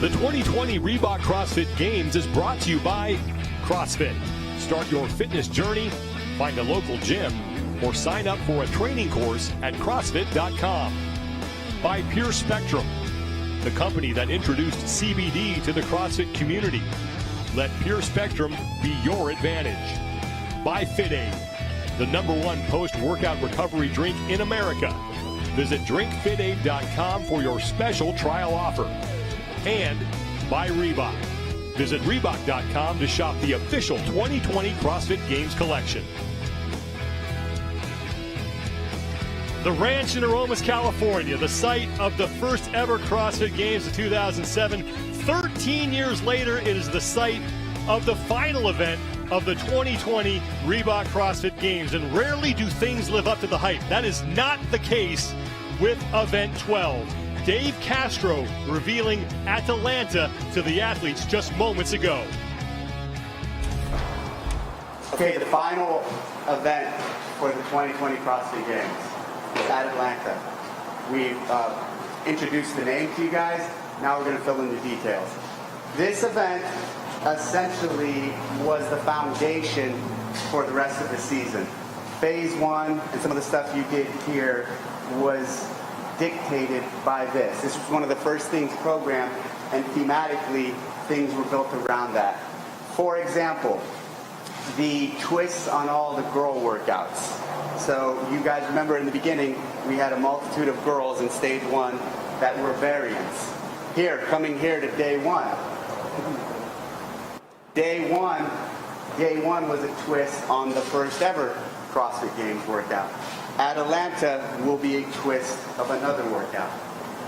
The 2020 Reebok CrossFit Games is brought to you by CrossFit. Start your fitness journey, find a local gym, or sign up for a training course at CrossFit.com. By Pure Spectrum, the company that introduced CBD to the CrossFit community. Let Pure Spectrum be your advantage. By FitAid, the #1 post-workout recovery drink in America. Visit drinkfitaid.com for your special trial offer. And by Reebok. Visit Reebok.com to shop the official 2020 CrossFit Games collection. The Ranch in Aromas, California, the site of the first ever CrossFit Games in 2007. 13 years later, it is the site of the final event of the 2020 Reebok CrossFit Games. And rarely do things live up to the hype. That is not the case with Event 12. Dave Castro revealing Atalanta to the athletes just moments ago. Okay, the final event for the 2020 CrossFit Games is Atalanta. We've introduced the name to you guys. Now we're going to fill in the details. This event essentially was the foundation for the rest of the season. Phase 1 and some of the stuff you did here was dictated by this. This was one of the first things programmed, and thematically things were built around that. For example, the twists on all the girl workouts. So you guys remember in the beginning we had a multitude of girls in stage 1 that were variants. Here, coming here to day 1. Day one was a twist on the first ever CrossFit Games workout. Atalanta will be a twist of another workout.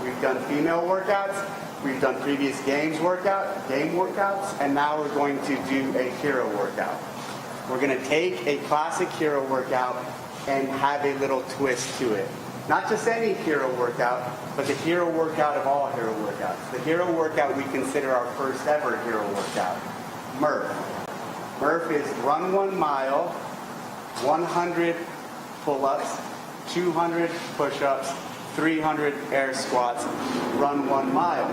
We've done female workouts, we've done previous game workouts, and now we're going to do a hero workout. We're going to take a classic hero workout and have a little twist to it. Not just any hero workout, but the hero workout of all hero workouts. The hero workout we consider our first ever hero workout, Murph. Murph is run 1 mile, 100 pull-ups, 200 push-ups, 300 air squats, run 1 mile.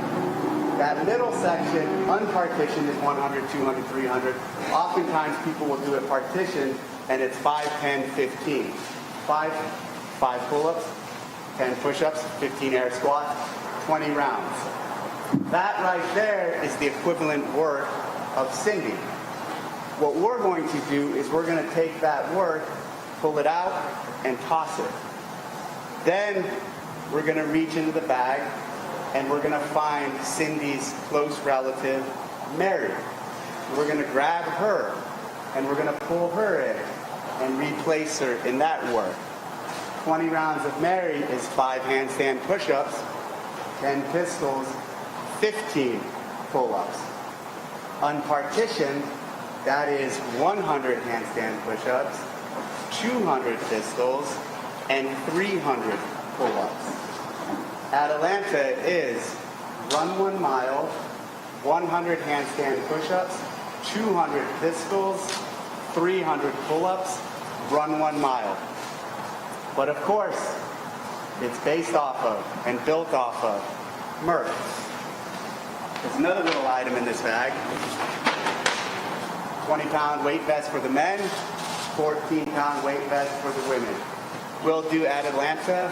That middle section, unpartitioned, is 100, 200, 300. Oftentimes people will do it partitioned, and it's 5, 10, 15. 5 pull-ups, 10 push-ups, 15 air squats, 20 rounds. That right there is the equivalent work of Cindy. What we're going to do is we're going to take that work, pull it out, and toss it. Then we're going to reach into the bag and we're going to find Cindy's close relative, Mary. We're going to grab her and we're going to pull her in and replace her in that work. 20 rounds of Mary is 5 handstand push-ups, 10 pistols, 15 pull-ups. Unpartitioned, that is 100 handstand push-ups, 200 pistols, and 300 pull-ups. Atalanta is run 1 mile, 100 handstand push-ups, 200 pistols, 300 pull-ups, run 1 mile. But of course, it's based off of and built off of Murph. There's another little item in this bag. 20-pound weight vest for the men, 14-pound weight vest for the women. We'll do Atalanta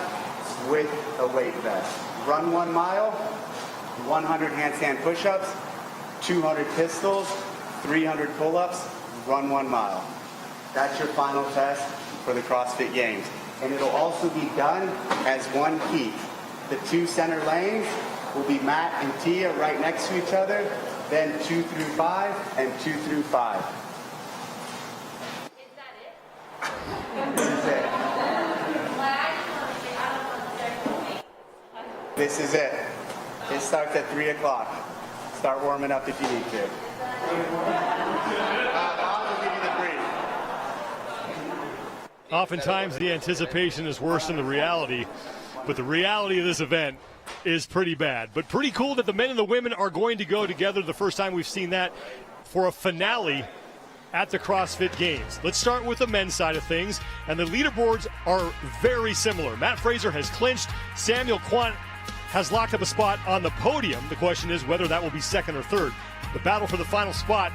with a weight vest. Run 1 mile, 100 handstand push-ups, 200 pistols, 300 pull-ups, run 1 mile. That's your final test for the CrossFit Games. And it'll also be done as one heat. The 2 center lanes will be Matt and Tia right next to each other, then 2 through 5 and 2 through 5. Is that it? This is it. This is it. It starts at 3 o'clock. Start warming up if you need to. I'll give you the brief. Oftentimes the anticipation is worse than the reality, but the reality of this event is pretty bad. But pretty cool that the men and the women are going to go together. The first time we've seen that for a finale at the CrossFit Games. Let's start with the men's side of things, and the leaderboards are very similar. Matt Fraser has clinched. Samuel Quant has locked up a spot on the podium. The question is whether that will be second or third. The battle for the final spot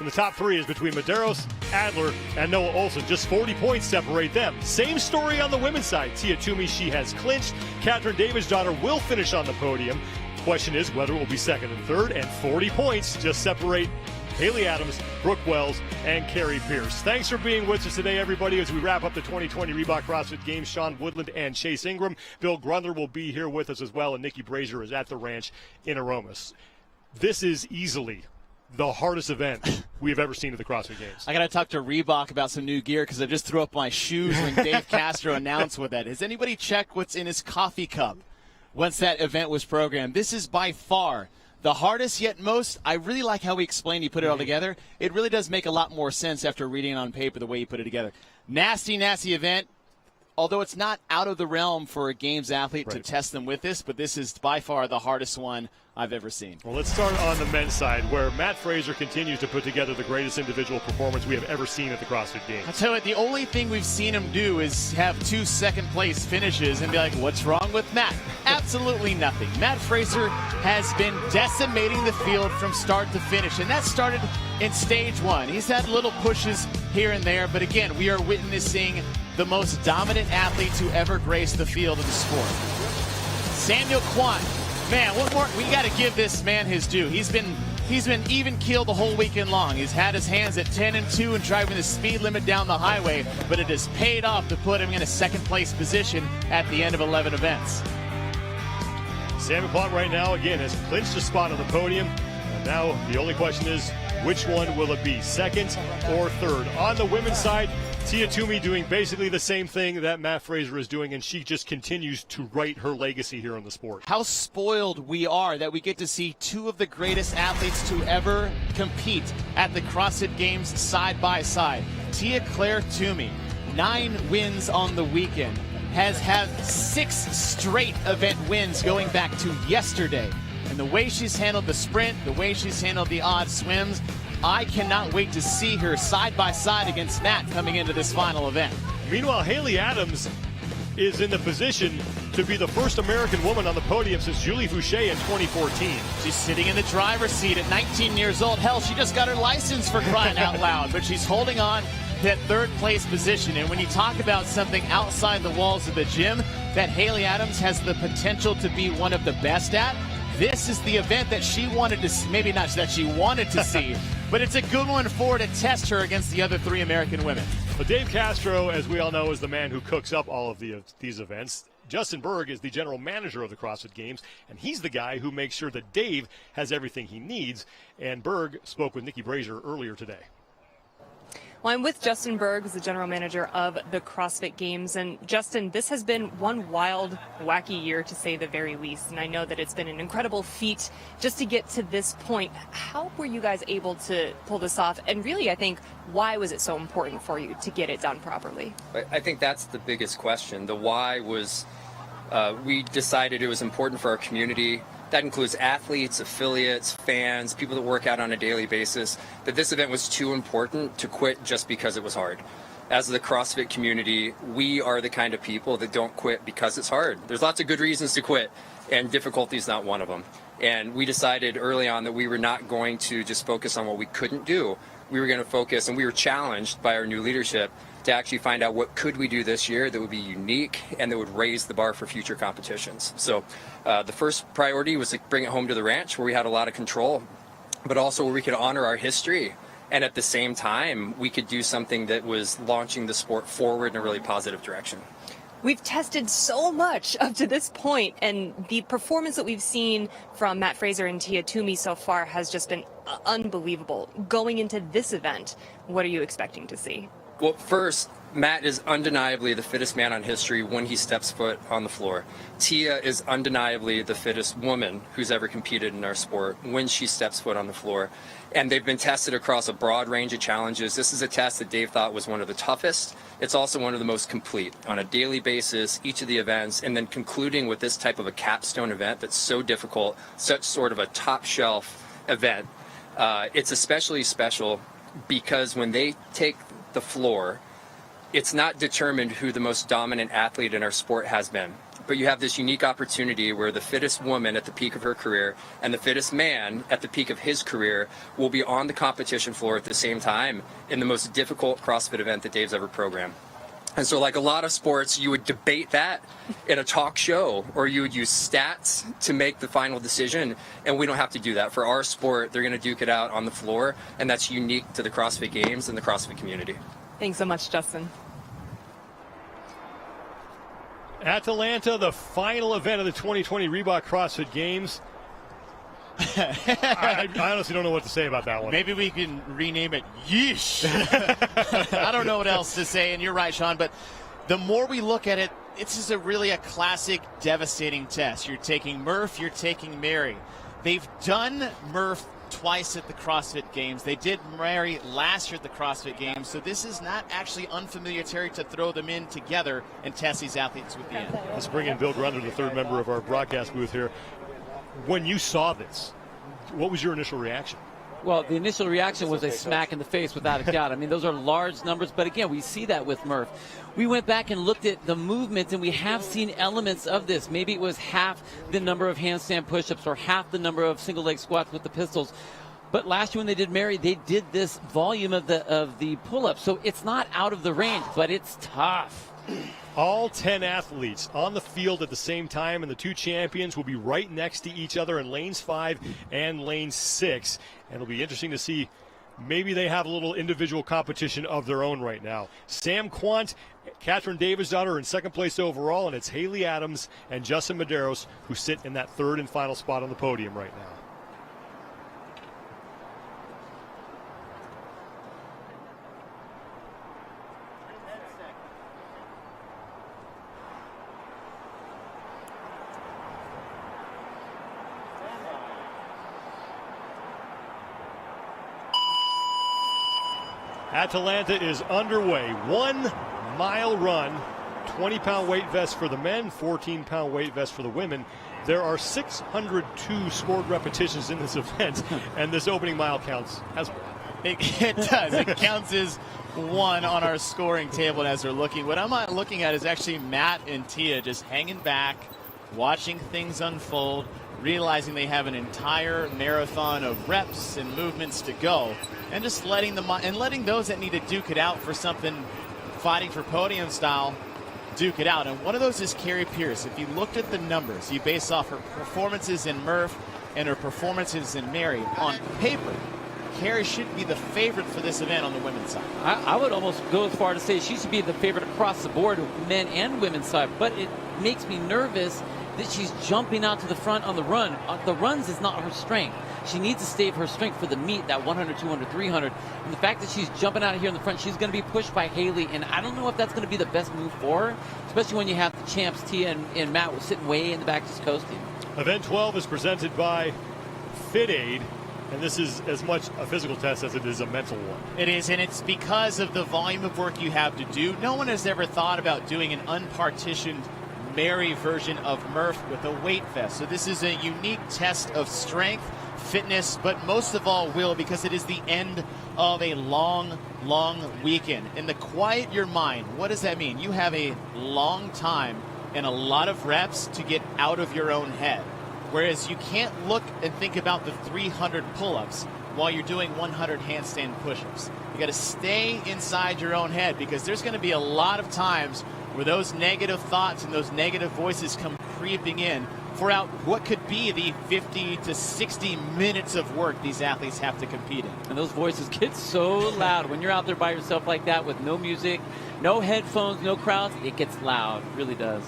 in the top three is between Medeiros, Adler, and Noah Olsen. Just 40 points separate them. Same story on the women's side. Tia Toomey, she has clinched. Catherine Davidsdottir will finish on the podium. Question is whether it will be second and third, and 40 points just separate Hayley Adams, Brooke Wells, and Carrie Pearson. Thanks for being with us today, everybody, as we wrap up the 2020 Reebok CrossFit Games. Sean Woodland and Chase Ingram. Bill Grundler will be here with us as well, and Nikki Brazier is at the ranch in Aromas. This is easily the hardest event we've ever seen at the CrossFit Games. I got to talk to Reebok about some new gear because I just threw up my shoes when Dave Castro announced with that. Has anybody checked what's in his coffee cup once that event was programmed? This is by far the hardest yet most. I really like how he explained, he put it all together. It really does make a lot more sense after reading it on paper the way he put it together. Nasty, nasty event. Although it's not out of the realm for a Games athlete to test them with this, but this is by far the hardest one I've ever seen. Well, let's start on the men's side, where Matt Fraser continues to put together the greatest individual performance we have ever seen at the CrossFit Games. I'll tell you what, the only thing we've seen him do is have 2 second-place finishes and be like, what's wrong with Matt? Absolutely nothing. Matt Fraser has been decimating the field from start to finish, and that started in stage 1. He's had little pushes here and there, but again, we are witnessing the most dominant athlete to ever grace the field of the sport. Samuel Quant, man, what more? We got to give this man his due. He's been even keeled the whole weekend long. He's had his hands at 10 and 2 and driving the speed limit down the highway, but it has paid off to put him in a second place position at the end of 11 events. Samuel Quant right now, again, has clinched a spot on the podium. And now the only question is, which one will it be, second or third? On the women's side, Tia Toomey doing basically the same thing that Matt Fraser is doing, and she just continues to write her legacy here in the sport. How spoiled we are that we get to see 2 of the greatest athletes to ever compete at the CrossFit Games side by side. Tia Claire Toomey, 9 wins on the weekend, has had 6 straight event wins going back to yesterday. And the way she's handled the sprint, the way she's handled the odd swims, I cannot wait to see her side by side against Matt coming into this final event. Meanwhile, Hayley Adams is in the position to be the first American woman on the podium since Julie Fouché in 2014. She's sitting in the driver's seat at 19 years old. Hell, she just got her license for crying out loud, but she's holding on to that third place position. And when you talk about something outside the walls of the gym that Hayley Adams has the potential to be one of the best at, this is the event that she wanted to see. Maybe not that she wanted to see, but it's a good one for her to test her against the other 3 American women. But Dave Castro, as we all know, is the man who cooks up all of these events. Justin Berg is the general manager of the CrossFit Games, and he's the guy who makes sure that Dave has everything he needs. And Berg spoke with Nikki Brazier earlier today. Well, I'm with Justin Berg, who's the general manager of the CrossFit Games. And Justin, this has been one wild, wacky year, to say the very least. And I know that it's been an incredible feat just to get to this point. How were you guys able to pull this off? And really, I think, why was it so important for you to get it done properly? I think that's the biggest question. The why was we decided it was important for our community. That includes athletes, affiliates, fans, people that work out on a daily basis, that this event was too important to quit just because it was hard. As the CrossFit community, we are the kind of people that don't quit because it's hard. There's lots of good reasons to quit, and difficulty is not one of them. And we decided early on that we were not going to just focus on what we couldn't do. We were going to focus, and we were challenged by our new leadership to actually find out what could we do this year that would be unique and that would raise the bar for future competitions. So the first priority was to bring it home to the ranch, where we had a lot of control, but also where we could honor our history. And at the same time, we could do something that was launching the sport forward in a really positive direction. We've tested so much up to this point, and the performance that we've seen from Matt Fraser and Tia Toomey so far has just been unbelievable. Going into this event, what are you expecting to see? Well, first, Matt is undeniably the fittest man on history when he steps foot on the floor. Tia is undeniably the fittest woman who's ever competed in our sport when she steps foot on the floor. And they've been tested across a broad range of challenges. This is a test that Dave thought was one of the toughest. It's also one of the most complete on a daily basis, each of the events, and then concluding with this type of a capstone event that's so difficult, such sort of a top shelf event. It's especially special because when they take the floor, it's not determined who the most dominant athlete in our sport has been. But you have this unique opportunity where the fittest woman at the peak of her career and the fittest man at the peak of his career will be on the competition floor at the same time in the most difficult CrossFit event that Dave's ever programmed. And so like a lot of sports, you would debate that in a talk show, or you would use stats to make the final decision, and we don't have to do that. For our sport, they're going to duke it out on the floor, and that's unique to the CrossFit Games and the CrossFit community. Thanks so much, Justin. Atalanta, the final event of the 2020 Reebok CrossFit Games. I honestly don't know what to say about that one. Maybe we can rename it Yeesh. I don't know what else to say, and you're right, Sean, but the more we look at it, it's just really a classic devastating test. You're taking Murph, you're taking Mary. They've done Murph twice at the CrossFit Games. They did Mary last year at the CrossFit Games, so this is not actually unfamiliar territory to throw them in together and test these athletes with the end. Let's bring in Bill Grunder, the third member of our broadcast booth here. When you saw this, what was your initial reaction? Well, the initial reaction was a smack in the face, without a doubt. I mean, those are large numbers, but again, we see that with Murph. We went back and looked at the movements, and we have seen elements of this. Maybe it was half the number of handstand push-ups or half the number of single leg squats with the pistols. But last year when they did Mary, they did this volume of the pull-ups. So it's not out of the range, but it's tough. All 10 athletes on the field at the same time, and the two champions will be right next to each other in lanes 5 and lane 6. And it'll be interesting to see, maybe they have a little individual competition of their own right now. Sam Quant, Catherine Davis' daughter, in second place overall, and it's Hayley Adams and Justin Medeiros who sit in that third and final spot on the podium right now. Atalanta is underway. 1 mile run, 20-pound weight vest for the men, 14-pound weight vest for the women. There are 602 scored repetitions in this event, and this opening mile counts as one. It does. It counts as one on our scoring table as they're looking. What I'm not looking at is actually Matt and Tia just hanging back, watching things unfold, realizing they have an entire marathon of reps and movements to go, and just letting those that need to duke it out for something, fighting for podium style, duke it out. And one of those is Carrie Pearson. If you looked at the numbers, you base off her performances in Murph and her performances in Mary, on paper, Carrie should be the favorite for this event on the women's side. I would almost go as far to say she should be the favorite across the board, men and women's side. But it makes me nervous that she's jumping out to the front on the run. The runs is not her strength. She needs to save her strength for the meet, that 100, 200, 300. And the fact that she's jumping out of here in the front, she's going to be pushed by Hayley. And I don't know if that's going to be the best move for her, especially when you have the champs, Tia and Matt, sitting way in the back just coasting. Event 12 is presented by FitAid, and this is as much a physical test as it is a mental one. It is, and it's because of the volume of work you have to do. No one has ever thought about doing an unpartitioned Mary version of Murph with a weight vest. So this is a unique test of strength, fitness, but most of all will, because it is the end of a long, long weekend. And to quiet your mind, what does that mean? You have a long time and a lot of reps to get out of your own head. Whereas you can't look and think about the 300 pull-ups while you're doing 100 handstand push-ups. You got to stay inside your own head, because there's going to be a lot of times where those negative thoughts and those negative voices come creeping in for out what could be the 50 to 60 minutes of work these athletes have to compete in. And those voices get so loud when you're out there by yourself like that with no music, no headphones, no crowds. It gets loud. It really does.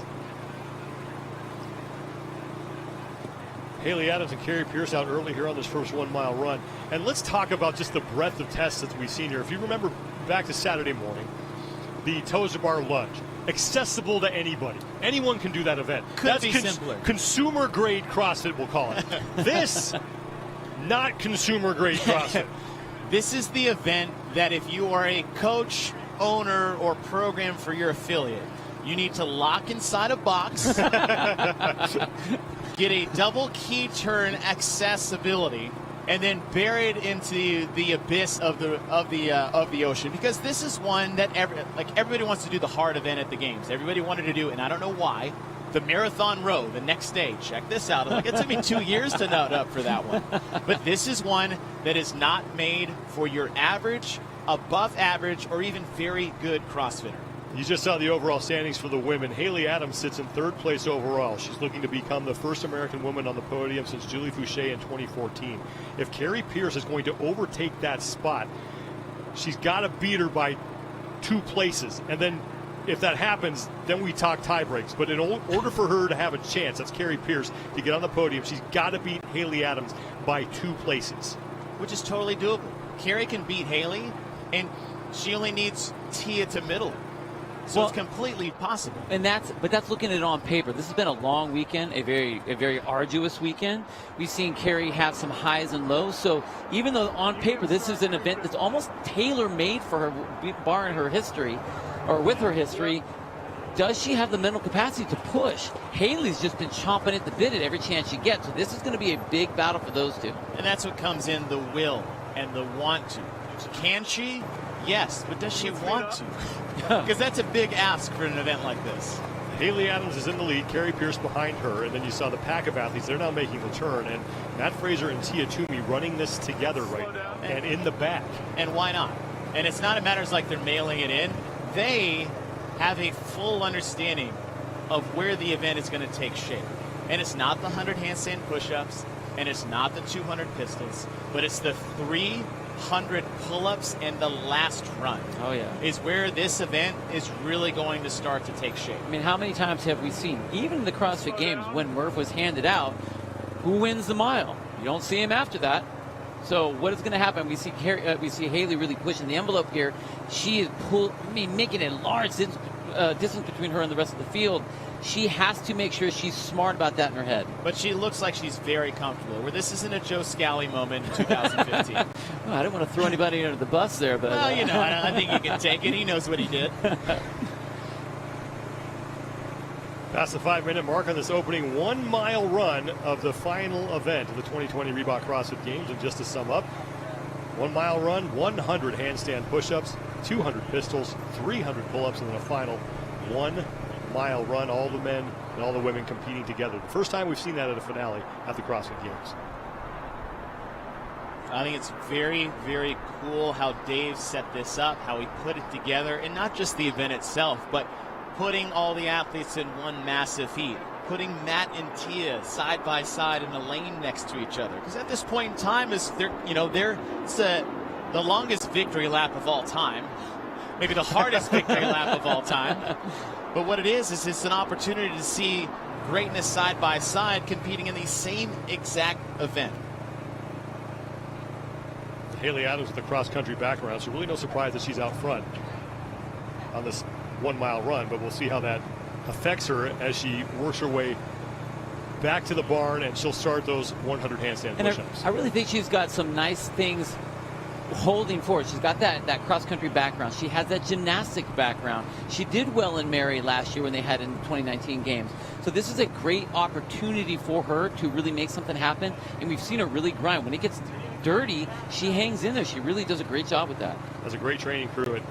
Hayley Adams and Carrie Pearson out early here on this first 1 mile run. And let's talk about just the breadth of tests that we've seen here. If you remember back to Saturday morning, the toes to bar lunge, accessible to anybody. Anyone can do that event. Could be simpler. Consumer grade CrossFit, we'll call it. This, not consumer grade CrossFit. This is the event that if you are a coach, owner, or program for your affiliate, you need to lock inside a box, get a double key turn accessibility, and then buried into the abyss of the ocean, because this is one that everybody wants to do the hard event at the games. Everybody wanted to do, and I don't know why, the marathon row the next day. Check this out. Like, it took me 2 years to nut up for that one. But this is one that is not made for your average, above average, or even very good CrossFitter. You just saw the overall standings for the women. Hayley Adams sits in 3rd place overall. She's looking to become the first American woman on the podium since Julie Fouché in 2014. If Carrie Pearson is going to overtake that spot, she's got to beat her by 2 places. And then if that happens, then we talk tie breaks. But in order for her to have a chance, that's Carrie Pearson, to get on the podium, she's got to beat Hayley Adams by 2 places. Which is totally doable. Carrie can beat Hayley, and she only needs Tia to middle. So it's completely possible. But that's looking at it on paper. This has been a long weekend, a very arduous weekend. We've seen Carrie have some highs and lows. So even though on paper this is an event that's almost tailor-made for her, barring her history, or with her history, does she have the mental capacity to push? Hayley's just been chomping at the bit at every chance she gets. So this is going to be a big battle for those two. And that's what comes in, the will and the want to. Can she? Yes, but does she want to? Because that's a big ask for an event like this. Hayley Adams is in the lead, Carrie Pearson behind her, and then you saw the pack of athletes. They're now making the turn, and Matt Fraser and Tia Toomey running this together right now, and in the back. And why not? And it's not a matter of like they're mailing it in. They have a full understanding of where the event is going to take shape. And it's not the 100 handstand push-ups, and it's not the 200 pistols, but it's the 300 pull-ups and the last run. Oh, yeah. Is where this event is really going to start to take shape. I mean, how many times have we seen, even in the CrossFit Games, when Murph was handed out, who wins the mile? You don't see him after that. So what is going to happen? We see Hayley really pushing the envelope here. She is making a large distance between her and the rest of the field. She has to make sure she's smart about that in her head. But she looks like she's very comfortable, where this isn't a Joe Scally moment in 2015. Well, I don't want to throw anybody under the bus there, but... Well, you know, I think he can take it. He knows what he did. Past the 5-minute mark on this opening 1-mile run of the final event of the 2020 Reebok CrossFit Games. And just to sum up, 1-mile run, 100 handstand push-ups, 200 pistols, 300 pull-ups, and then a final 1-mile run. All the men and all the women competing together. The first time we've seen that at a finale at the CrossFit Games. I think it's very, very cool how Dave set this up, how he put it together, and not just the event itself, but putting all the athletes in one massive heat, putting Matt and Tia side by side in a lane next to each other. Because at this point in time, it's the longest victory lap of all time, maybe the hardest victory lap of all time. But what it is it's an opportunity to see greatness side by side competing in the same exact event. Hayley Adams with a cross-country background, so really no surprise that she's out front on this 1-mile run, but we'll see how that affects her as she works her way back to the barn, and she'll start those 100 handstand push-ups. I really think she's got some nice things holding forward. She's got that cross-country background. She has that gymnastic background. She did well in Mary last year when they had in 2019 games. So this is a great opportunity for her to really make something happen, and we've seen her really grind. When it gets dirty, she hangs in there. She really does a great job with that. Has a great training crew at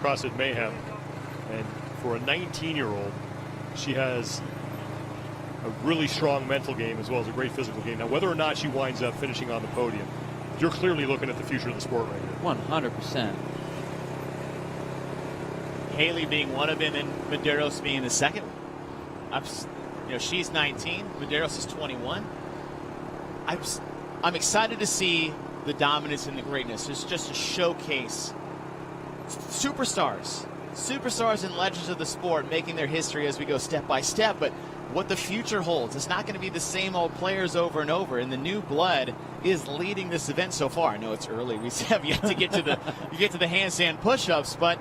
CrossFit Mayhem. And for a 19-year-old, she has a really strong mental game as well as a great physical game. Now, whether or not she winds up finishing on the podium, you're clearly looking at the future of the sport right here. 100%. Hayley being one of them and Medeiros being the second. She's 19. Medeiros is 21. I'm excited to see the dominance and the greatness. It's just a showcase. Superstars and legends of the sport making their history as we go step by step, but what the future holds, it's not going to be the same old players over and over, and the new blood is leading this event so far. I know it's early. We have yet to get to the handstand push-ups, but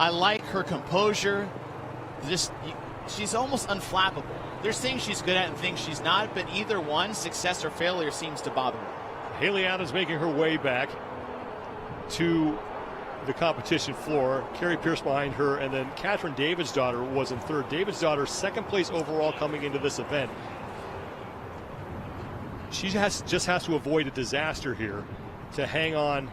I like her composure. She's almost unflappable. There's things she's good at and things she's not, but either one, success or failure, seems to bother her. Hayley Adams making her way back to the competition floor. Carrie Pearson behind her, and then Catherine David's daughter was in third. David's daughter, second place overall coming into this event. she just has to avoid a disaster here to hang on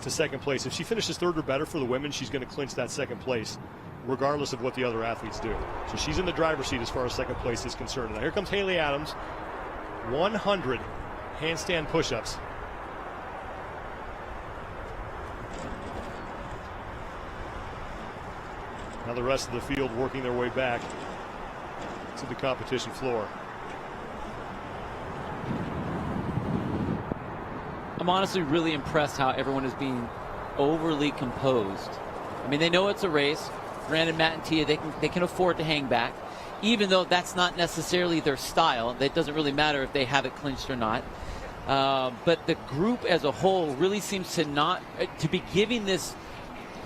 to second place. If she finishes third or better for the women, she's going to clinch that second place, regardless of what the other athletes do. So she's in the driver's seat as far as second place is concerned. Now here comes Hayley Adams, 100 handstand push-ups. Now the rest of the field working their way back to the competition floor. I'm honestly really impressed how everyone is being overly composed. I mean, they know it's a race. Granted, Matt and Tia, they can afford to hang back, even though that's not necessarily their style. That doesn't really matter if they have it clinched or not. But the group as a whole really seems to be giving this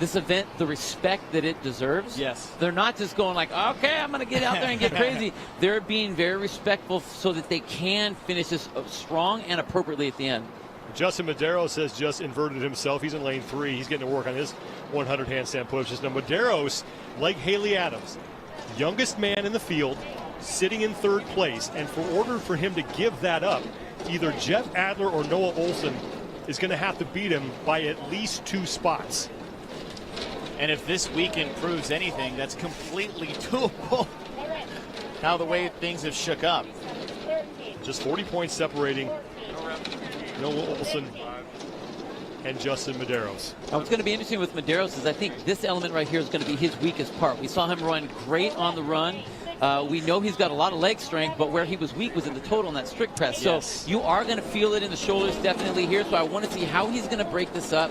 event the respect that it deserves. Yes. They're not just going like, okay, I'm going to get out there and get crazy. They're being very respectful so that they can finish this strong and appropriately at the end. Justin Medeiros has just inverted himself. He's in lane 3. He's getting to work on his 100 handstand push-ups. Now Medeiros, like Hayley Adams, youngest man in the field, sitting in third place. And for order for him to give that up, either Jeff Adler or Noah Olson is going to have to beat him by at least 2 spots. And if this weekend proves anything, that's completely doable. Now the way things have shook up. Just 40 points separating Noah Olson and Justin Medeiros. What's going to be interesting with Medeiros is I think this element right here is going to be his weakest part. We saw him run great on the run. We know he's got a lot of leg strength, but where he was weak was in the total and that strict press. Yes. So you are going to feel it in the shoulders definitely here. So I want to see how he's going to break this up.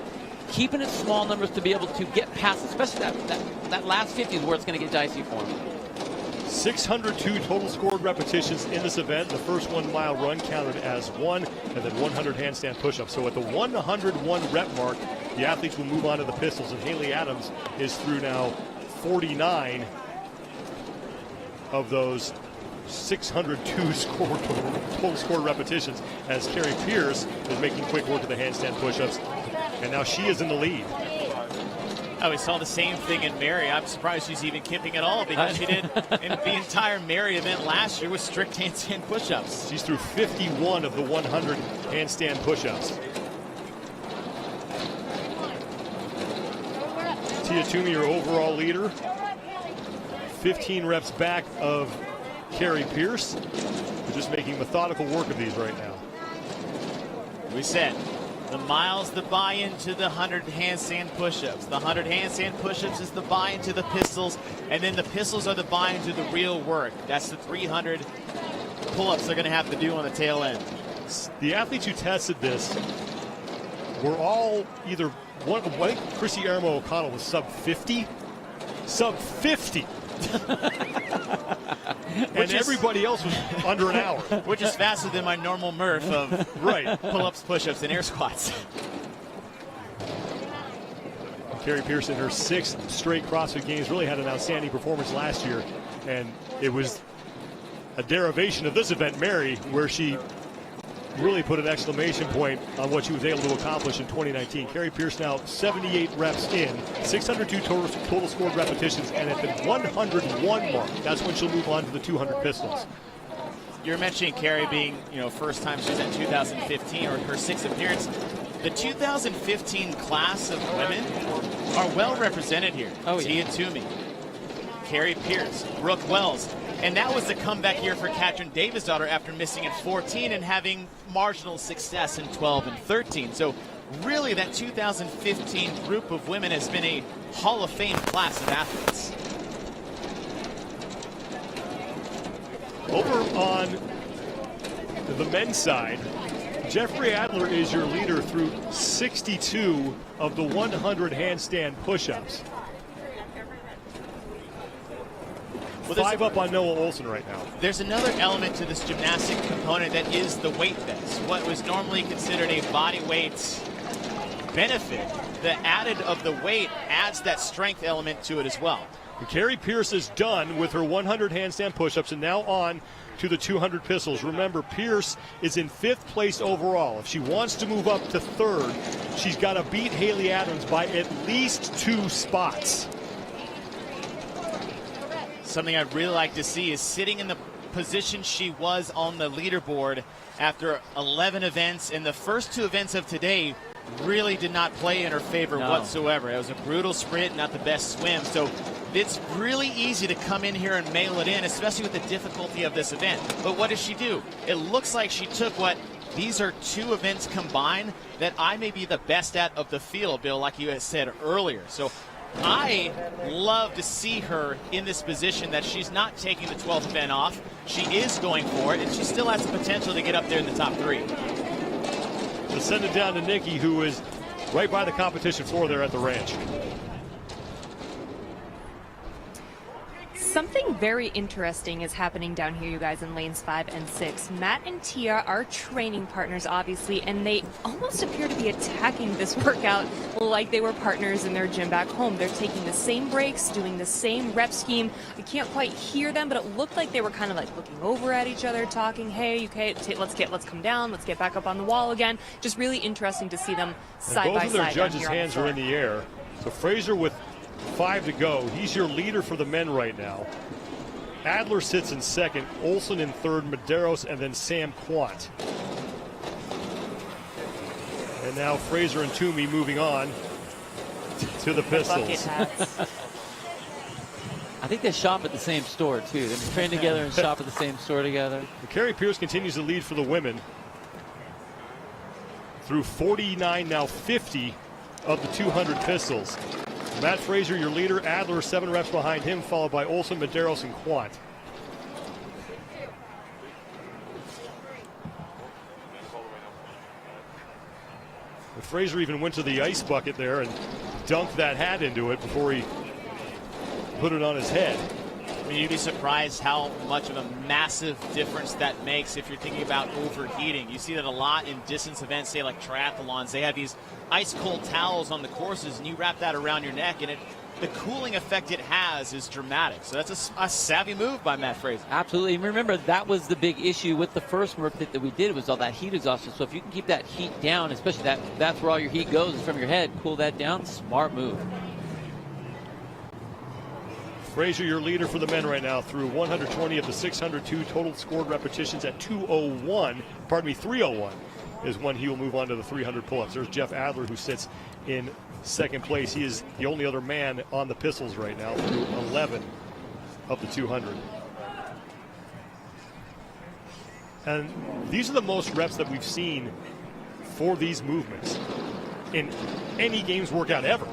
Keeping it small numbers to be able to get past, especially that last 50 is where it's going to get dicey for him. 602 total scored repetitions in this event. The first 1 mile run counted as 1, and then 100 handstand push-ups. So at the 101 rep mark, the athletes will move on to the pistols, and Hayley Adams is through now 49 of those 602 total scored repetitions, as Carrie Pearson is making quick work of the handstand push-ups, and now she is in the lead. Oh, we saw the same thing in Mary. I'm surprised she's even kipping at all, because she did in the entire Mary event last year with strict handstand push-ups. She's through 51 of the 100 handstand push-ups. Tia Toomey, your overall leader. 15 reps back of Carrie Pearson. We're just making methodical work of these right now. We said the miles, the buy-in to the 100 handstand push-ups. The 100 handstand push-ups is the buy-in to the pistols, and then the pistols are the buy-in to the real work. That's the 300 pull-ups they're going to have to do on the tail end. The athletes who tested this were all either one. I think Chrissy Armo O'Connell was sub 50. Sub 50. And everybody else was under an hour. Which is faster than my normal Murph of right. Pull-ups, push-ups, and air squats. Carrie Pearson, her 6th straight CrossFit Games, really had an outstanding performance last year. And it was a derivation of this event, Mary, where she really put an exclamation point on what she was able to accomplish in 2019. Carrie Pearson now 78 reps in, 602 total scored repetitions, and at the 101 mark, that's when she'll move on to the 200 pistols. You're mentioning Carrie being, first time she's at 2015, or her 6th appearance. The 2015 class of women are well represented here. Oh, yeah. Tia Toomey, Carrie Pearson, Brooke Wells. And that was the comeback year for Katrin Davisdottir after missing in 14 and having marginal success in 12 and 13. So really that 2015 group of women has been a Hall of Fame class of athletes. Over on the men's side, Jeffrey Adler is your leader through 62 of the 100 handstand push-ups. Well, 5 up on Noah Olson right now. There's another element to this gymnastic component that is the weight best. What was normally considered a body weight benefit, the added of the weight adds that strength element to it as well. And Carrie Pearson is done with her 100 handstand push-ups and now on to the 200 pistols. Remember, Pierce is in 5th place overall. If she wants to move up to 3rd, she's got to beat Hayley Adams by at least 2 spots. Something I'd really like to see is sitting in the position she was on the leaderboard after 11 events, and the first 2 events of today really did not play in her favor whatsoever. It was a brutal sprint, not the best swim. So it's really easy to come in here and mail it in, especially with the difficulty of this event. But what does she do? It looks like she took what these are 2 events combined that I may be the best at of the field, Bill, like you had said earlier. So I love to see her in this position that she's not taking the 12th event off. She is going for it, and she still has the potential to get up there in the top 3. To send it down to Nikki, who is right by the competition floor there at the ranch. Something very interesting is happening down here, you guys, in lanes 5 and 6. Matt and Tia are training partners, obviously, and they almost appear to be attacking this workout like they were partners in their gym back home. They're taking the same breaks, doing the same rep scheme. I can't quite hear them, but it looked like they were kind of like looking over at each other, talking, hey, okay, let's come down, let's get back up on the wall again. Just really interesting to see them side by side. Both of their judges' hands are in the air. So Fraser with 5 to go. He's your leader for the men right now. Adler sits in second, Olsen in third, Medeiros, and then Sam Quant. And now Fraser and Toomey moving on to the Pistols. I think they shop at the same store, too. They train together and shop at the same store together. Carrie Pearson continues to lead for the women through 49, now 50 of the 200 Pistols. Matt Fraser, your leader. Adler, 7 reps behind him, followed by Olsen, Medeiros, and Quant. And Fraser even went to the ice bucket there and dunked that hat into it before he put it on his head. I mean, you'd be surprised how much of a massive difference that makes if you're thinking about overheating. You see that a lot in distance events, say like triathlons. They have these ice cold towels on the courses, and you wrap that around your neck, and the cooling effect it has is dramatic. So that's a savvy move by Matt Fraser. Absolutely. And remember, that was the big issue with the first Murph that we did, was all that heat exhaustion. So if you can keep that heat down, especially that's where all your heat goes, is from your head, cool that down, smart move. Fraser, your leader for the men right now, through 120 of the 602 total scored repetitions at 301 is when he will move on to the 300 pull-ups. There's Jeff Adler, who sits in second place. He is the only other man on the Pistols right now through 11 of the 200. And these are the most reps that we've seen for these movements in any games workout ever.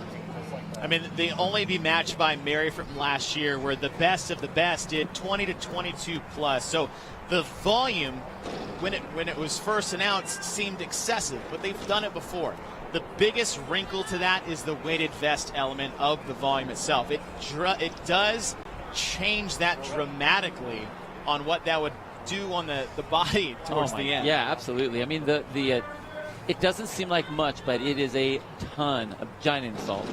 I mean, they only be matched by Mary from last year, where the best of the best did 20 to 22 plus. So the volume, when it was first announced, seemed excessive, but they've done it before. The biggest wrinkle to that is the weighted vest element of the volume itself. It does change that dramatically on what that would do on the body towards the end. Yeah, absolutely. I mean, it doesn't seem like much, but it is a ton of giant assault.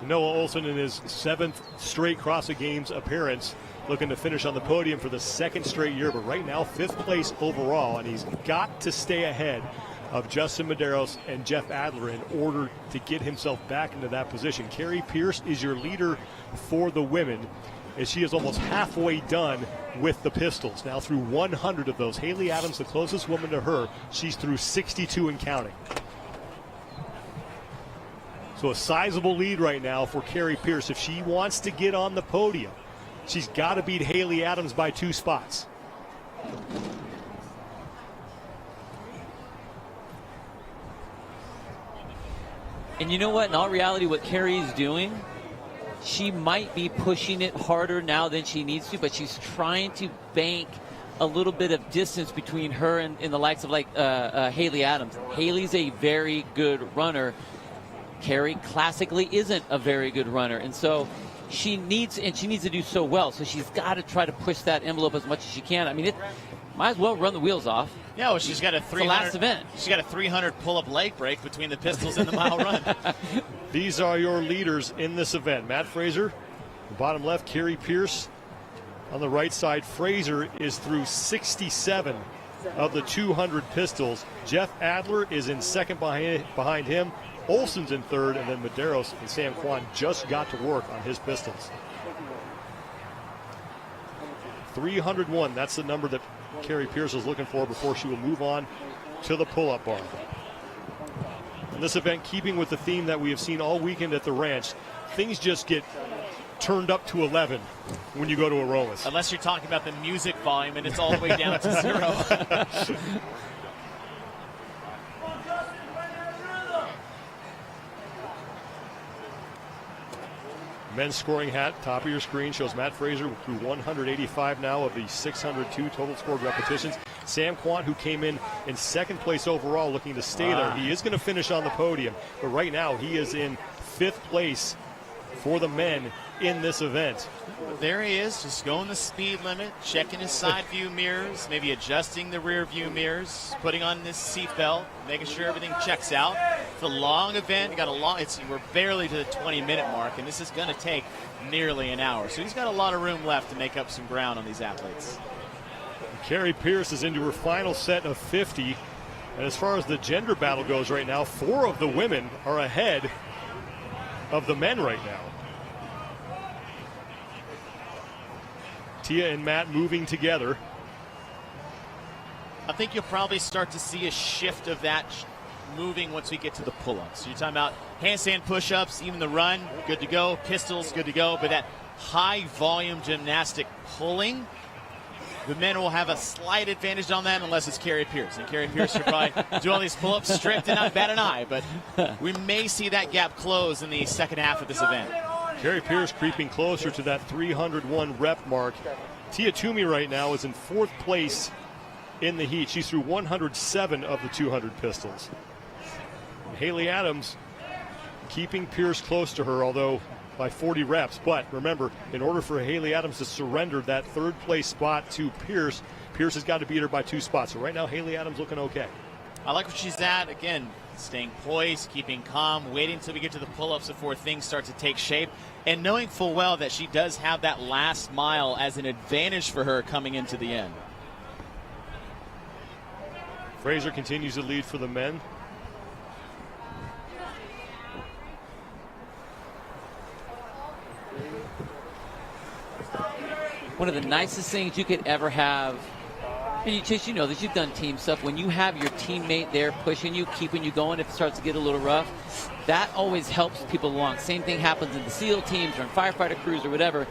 Noah Olsen in his 7th straight CrossFit Games appearance, looking to finish on the podium for the 2nd straight year, but right now 5th place overall, and he's got to stay ahead of Justin Medeiros and Jeff Adler in order to get himself back into that position. Carrie Pearson is your leader for the women, as she is almost halfway done with the Pistols. Now through 100 of those. Hayley Adams, the closest woman to her, she's through 62 and counting. So a sizable lead right now for Carrie Pearson. If she wants to get on the podium, she's got to beat Hayley Adams by 2 spots. And you know what? In all reality, what Carrie's doing, she might be pushing it harder now than she needs to, but she's trying to bank a little bit of distance between her and the likes of like Hayley Adams. Hayley's a very good runner. Carrie classically isn't a very good runner, and so she needs to do so well. So she's got to try to push that envelope as much as she can. I mean, it might as well run the wheels off. Yeah, well, she's got a 300. Last event. She's got a 300 pull-up leg break between the Pistols and the mile run. These are your leaders in this event. Matt Fraser, bottom left. Carrie Pearson on the right side. Fraser is through 67 of the 200 Pistols. Jeff Adler is in second behind him. Olsen's in third, and then Medeiros and Sam Quant just got to work on his Pistols. 301. That's the number that Carrie Pearson is looking for before she will move on to the pull-up bar. In this event, keeping with the theme that we have seen all weekend at the ranch, things just get turned up to 11 when you go to Aromas. Unless you're talking about the music volume and it's all the way down to 0. Men's scoring hat, top of your screen, shows Matt Fraser through 185 now of the 602 total scored repetitions. Sam Quant, who came in second place overall, looking to stay there. He is going to finish on the podium, but right now he is in 5th place for the men in this event. There he is, just going the speed limit, checking his side view mirrors, maybe adjusting the rear view mirrors, putting on this seatbelt, making sure everything checks out. It's a long event. We're barely to the 20-minute mark, and this is going to take nearly an hour. So he's got a lot of room left to make up some ground on these athletes. Carrie Pearson is into her final set of 50. And as far as the gender battle goes right now, 4 of the women are ahead of the men right now. Tia and Matt moving together. I think you'll probably start to see a shift of that moving once we get to the pull-ups. So you're talking about handstand push-ups, even the run, good to go. Pistols, good to go. But that high-volume gymnastic pulling, the men will have a slight advantage on that unless it's Carrie Pearson. Carrie Pearson will probably do all these pull-ups stripped and not bat an eye. But we may see that gap close in the second half of this event. Carrie Pearson creeping closer to that 301 rep mark. Tia Toomey right now is in 4th place in the heat. She's through 107 of the 200 pistols. And Hayley Adams keeping Pierce close to her, although by 40 reps. But remember, in order for Hayley Adams to surrender that 3rd place spot to Pierce, Pierce has got to beat her by 2 spots. So right now, Hayley Adams looking okay. I like where she's at. Again, staying poised, keeping calm, waiting until we get to the pull-ups before things start to take shape, and knowing full well that she does have that last mile as an advantage for her coming into the end. Fraser continues to lead for the men. One of the nicest things you could ever have, and you know that you've done team stuff, when you have your teammate there pushing you, keeping you going if it starts to get a little rough, that always helps people along. Same thing happens in the SEAL teams or in firefighter crews or whatever.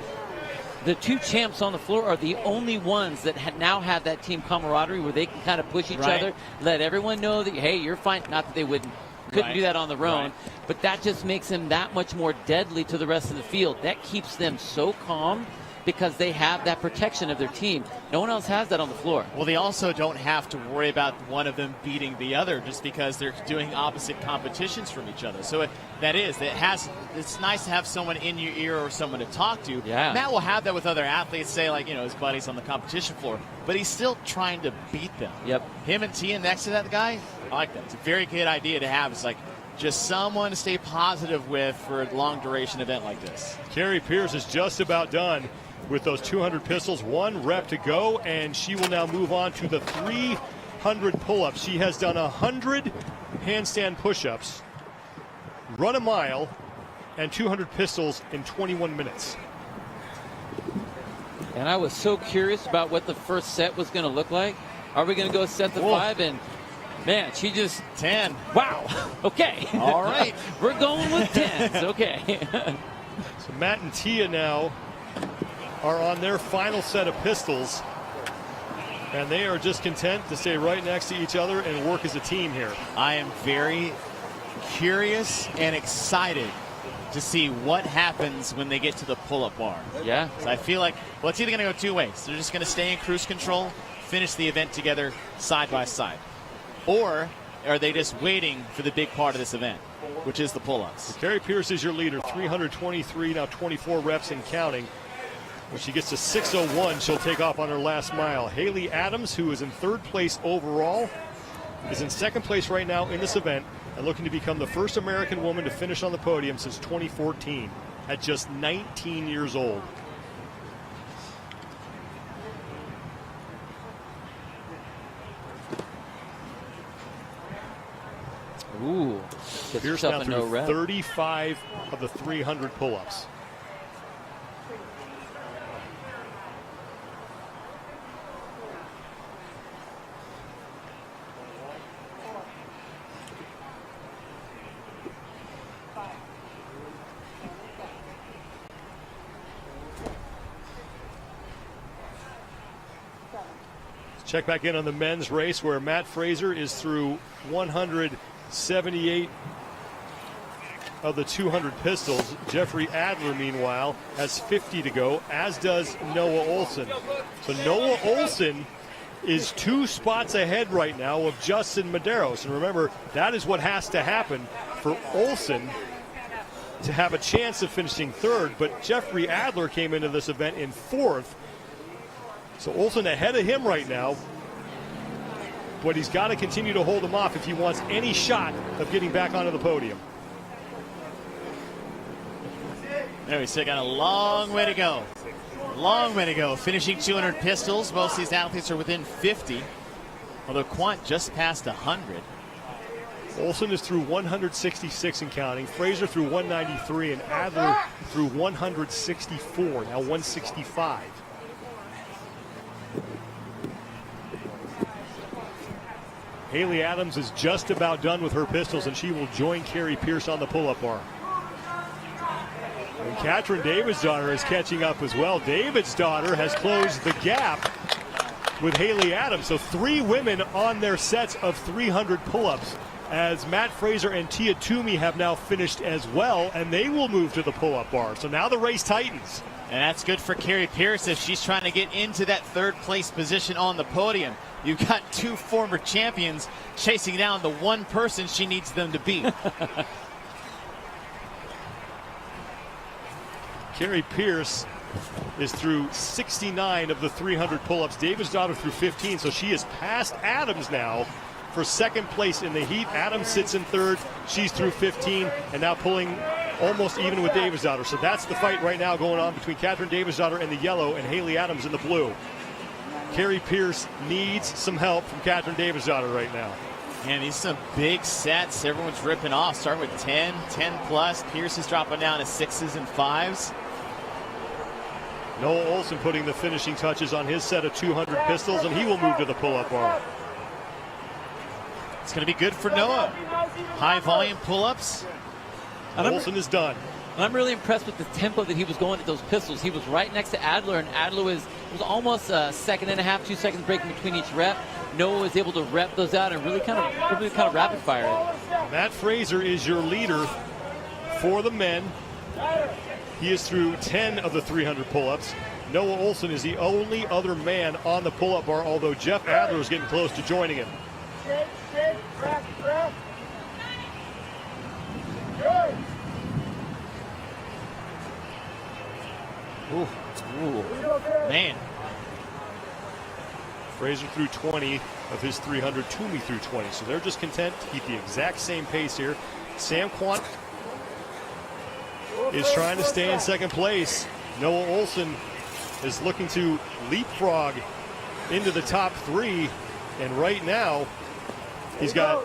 The 2 champs on the floor are the only ones that now have that team camaraderie where they can kind of push each other, let everyone know that, hey, you're fine. Not that they couldn't do that on their own, but that just makes them that much more deadly to the rest of the field. That keeps them so calm because they have that protection of their team. No one else has that on the floor. Well, they also don't have to worry about one of them beating the other just because they're doing opposite competitions from each other. So it's nice to have someone in your ear or someone to talk to. Yeah. Matt will have that with other athletes, say like, his buddies on the competition floor, but he's still trying to beat them. Yep. Him and Tia next to that guy, I like that. It's a very good idea to have. It's like just someone to stay positive with for a long duration event like this. Carrie Pearce is just about done with those 200 pistols. 1 rep to go, and she will now move on to the 300 pull-ups. She has done 100 handstand push-ups, run a mile, and 200 pistols in 21 minutes. And I was so curious about what the first set was going to look like. Are we going to go set the 5? And man, she just 10. Wow. Okay. All right. We're going with 10s. Okay. So Matt and Tia now are on their final set of pistols, and they are just content to stay right next to each other and work as a team here. I am very curious and excited to see what happens when they get to the pull-up bar. Yeah. So I feel like, it's either going to go 2 ways. They're just going to stay in cruise control, finish the event together side by side. Or are they just waiting for the big part of this event, which is the pull-ups? Carrie Pearce is your leader, 323, now 24 reps and counting. When she gets to 6:01, she'll take off on her last mile. Hayley Adams, who is in 3rd place overall, is in 2nd place right now in this event and looking to become the first American woman to finish on the podium since 2014 at just 19 years old. Ooh. Pearce now through 35 of the 300 pull-ups. Check back in on the men's race where Matt Fraser is through 178 of the 200 pistols. Jeffrey Adler, meanwhile, has 50 to go, as does Noah Olson. So Noah Olson is 2 spots ahead right now of Justin Medeiros. And remember, that is what has to happen for Olson to have a chance of finishing 3rd. But Jeffrey Adler came into this event in 4th. So Olson ahead of him right now. But he's got to continue to hold him off if he wants any shot of getting back onto the podium. There, we still got a long way to go. Long way to go. Finishing 200 pistols. Most of these athletes are within 50. Although Quant just passed 100. Olson is through 166 and counting. Fraser through 193 and Adler through 164. Now 165. Hayley Adams is just about done with her pistols, and she will join Carrie Pearson on the pull-up bar. And Katrin Davidsdottir is catching up as well. Davidsdottir has closed the gap with Hayley Adams. So 3 women on their sets of 300 pull-ups, as Matt Fraser and Tia Toomey have now finished as well, and they will move to the pull-up bar. So now the race tightens. And that's good for Carrie Pearson if she's trying to get into that 3rd place position on the podium. You've got 2 former champions chasing down the one person she needs them to beat. Carrie Pearson is through 69 of the 300 pull-ups. Davidsdottir through 15, so she is past Adams now for 2nd place in the heat. Adams sits in 3rd. She's through 15 and now pulling almost even with Davidsdottir. So that's the fight right now going on between Katrin Davidsdottir in the yellow and Hayley Adams in the blue. Carrie Pearson needs some help from Katrin Davidsdottir right now. And these are some big sets. Everyone's ripping off. Starting with 10, 10 plus. Pearson's dropping down to 6s and 5s. Noah Olson putting the finishing touches on his set of 200 pistols, and he will move to the pull-up bar. It's going to be good for Noah. High volume pull-ups. Olson is done. And I'm really impressed with the tempo that he was going at those pistols. He was right next to Adler, and Adler was almost a 1.5 seconds, 2 seconds break in between each rep. Noah was able to rep those out and really kind of rapid fire it. Matt Fraser is your leader for the men. He is through 10 of the 300 pull-ups. Noah Olson is the only other man on the pull-up bar, although Jeff Adler is getting close to joining him. Ooh, man. Fraser through 20 of his 300, Toomey through 20. So they're just content to keep the exact same pace here. Sam Quant is trying to stay in 2nd place. Noah Olson is looking to leapfrog into the top 3. And right now, he's got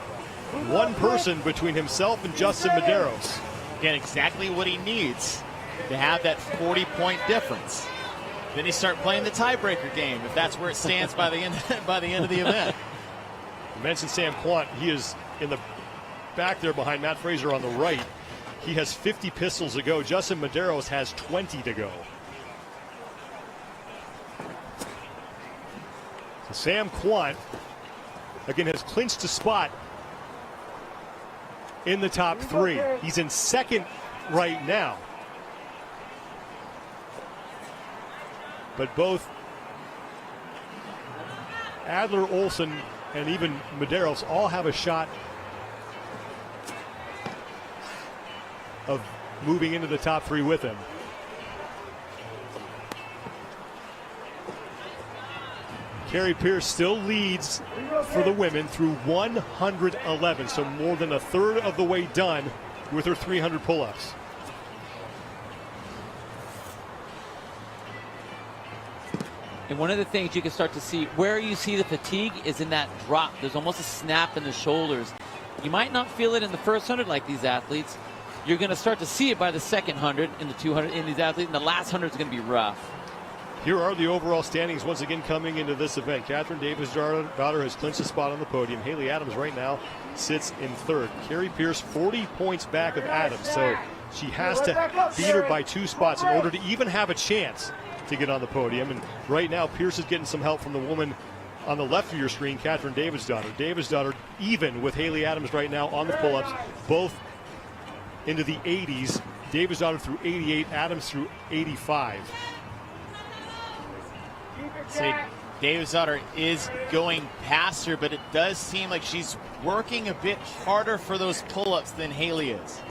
one person between himself and Justin Medeiros. Again, exactly what he needs to have that 40-point difference. Then you start playing the tiebreaker game if that's where it stands by the end of the event. You mentioned Sam Quant. He is in the back there behind Matt Fraser on the right. He has 50 pistols to go. Justin Medeiros has 20 to go. So Sam Quant, again, has clinched a spot in the top 3. He's in 2nd right now. But both Adler, Olson, and even Medeiros all have a shot of moving into the top 3 with him. Carrie Pearson still leads for the women through 111, so more than 1/3 of the way done with her 300 pull-ups. And one of the things you can start to see, where you see the fatigue is in that drop. There's almost a snap in the shoulders. You might not feel it in the first 100 like these athletes. You're going to start to see it by the 2nd 100 in the 200 in these athletes, and the last 100 is going to be rough. Here are the overall standings once again coming into this event. Katrin Davidsdottir has clinched a spot on the podium. Hayley Adams right now sits in 3rd. Carrie Pearson 40 points back of Adams, so she has to beat her by 2 spots in order to even have a chance to get on the podium. And right now, Pearson is getting some help from the woman on the left of your screen, Catherine Davidsdottir. Davidsdottir even with Hayley Adams right now on the pull-ups, both into the 80s. Davidsdottir through 88, Adams through 85. See, Davidsdottir is going past her, but it does seem like she's working a bit harder for those pull-ups than Hayley is.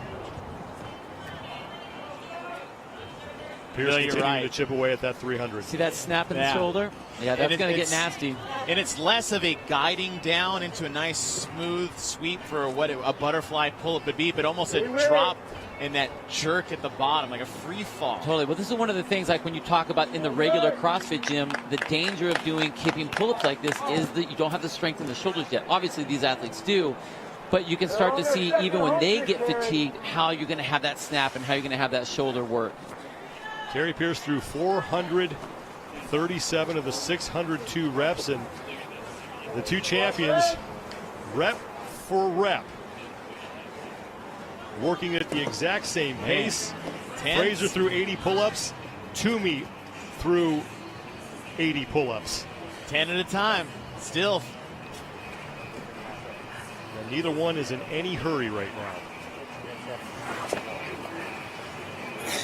Pearson you're continuing right. to chip away at that 300. See that snap in the shoulder? Yeah, that's going to get nasty. And it's less of a guiding down into a nice smooth sweep for what a butterfly pull-up would be, but almost a drop and that jerk at the bottom, like a free fall. Totally. Well, this is one of the things, like when you talk about in the regular CrossFit gym, the danger of keeping pull-ups like this is that you don't have the strength in the shoulders yet. Obviously, these athletes do, but you can start to see, even when they get fatigued, how you're going to have that snap and how you're going to have that shoulder work. Carrie Pearson threw 437 of the 602 reps, and the two champions, rep for rep, working at the exact same pace. Fraser threw 80 pull-ups. Toomey threw 80 pull-ups. 10 at a time, still. And neither one is in any hurry right now.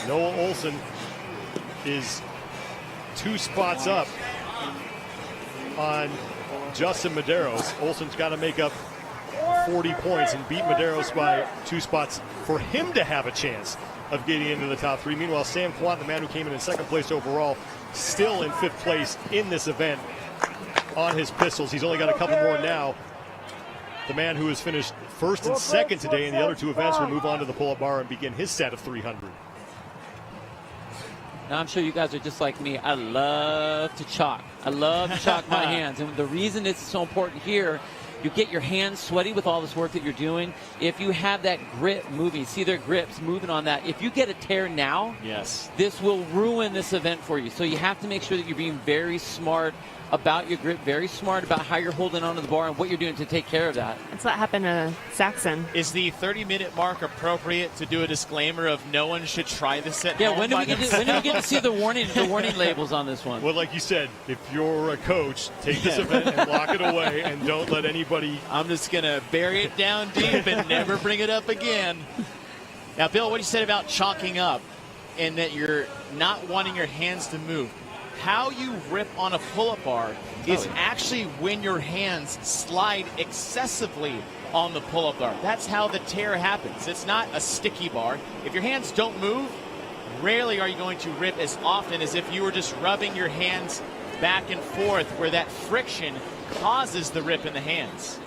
Noah Olson is 2 spots up on Justin Medeiros. Olson's got to make up 40 points and beat Medeiros by 2 spots for him to have a chance of getting into the top 3. Meanwhile, Sam Quant, the man who came in second place overall, still in 5th place in this event on his pistols. He's only got a couple more now. The man who has finished 1st and 2nd today in the other 2 events will move on to the pull-up bar and begin his set of 300. Now, I'm sure you guys are just like me. I love to chalk. I love to chalk my hands. And the reason it's so important here, you get your hands sweaty with all this work that you're doing. If you have that grip moving, see their grips moving on that. If you get a tear now, this will ruin this event for you. So you have to make sure that you're being very smart about your grip, very smart about how you're holding onto the bar and what you're doing to take care of that. That's what happened to Saxon. Is the 30-minute mark appropriate to do a disclaimer of no one should try this at home? When do we get to see the warning labels on this one? Well, like you said, if you're a coach, take this event and lock it away and don't let anybody... I'm just going to bury it down deep and never bring it up again. Now, Bill, what you said about chalking up and that you're not wanting your hands to move. How you rip on a pull-up bar is actually when your hands slide excessively on the pull-up bar. That's how the tear happens. It's not a sticky bar. If your hands don't move, rarely are you going to rip as often as if you were just rubbing your hands back and forth, where that friction causes the rip in the hands.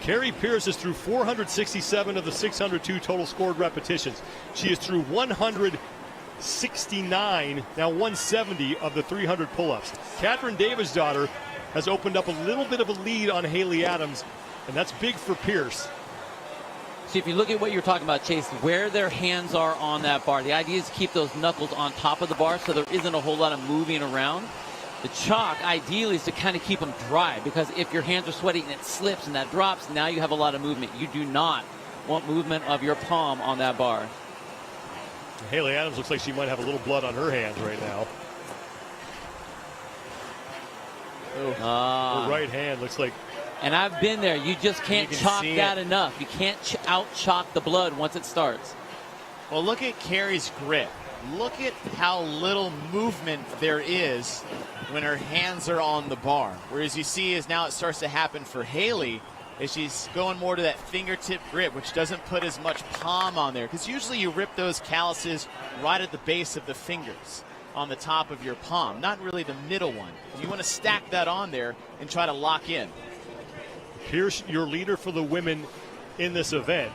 Carrie Pearson is through 467 of the 602 total scored repetitions. She is through 169, now 170 of the 300 pull-ups. Catherine Davidsdottir has opened up a little bit of a lead on Hayley Adams, and that's big for Pierce. See, if you look at what you're talking about, Chase, where their hands are on that bar, the idea is to keep those knuckles on top of the bar so there isn't a whole lot of moving around. The chalk, ideally, is to kind of keep them dry, because if your hands are sweaty and it slips and that drops, now you have a lot of movement. You do not want movement of your palm on that bar. Hayley Adams looks like she might have a little blood on her hands right now. Her right hand looks like... And I've been there. You just can't chalk that enough. You can't out-chalk the blood once it starts. Well, look at Carrie's grip. Look at how little movement there is when her hands are on the bar. Whereas you see is now it starts to happen for Hayley as she's going more to that fingertip grip, which doesn't put as much palm on there. Because usually you rip those calluses right at the base of the fingers on the top of your palm, not really the middle one. You want to stack that on there and try to lock in. Pierce, your leader for the women in this event.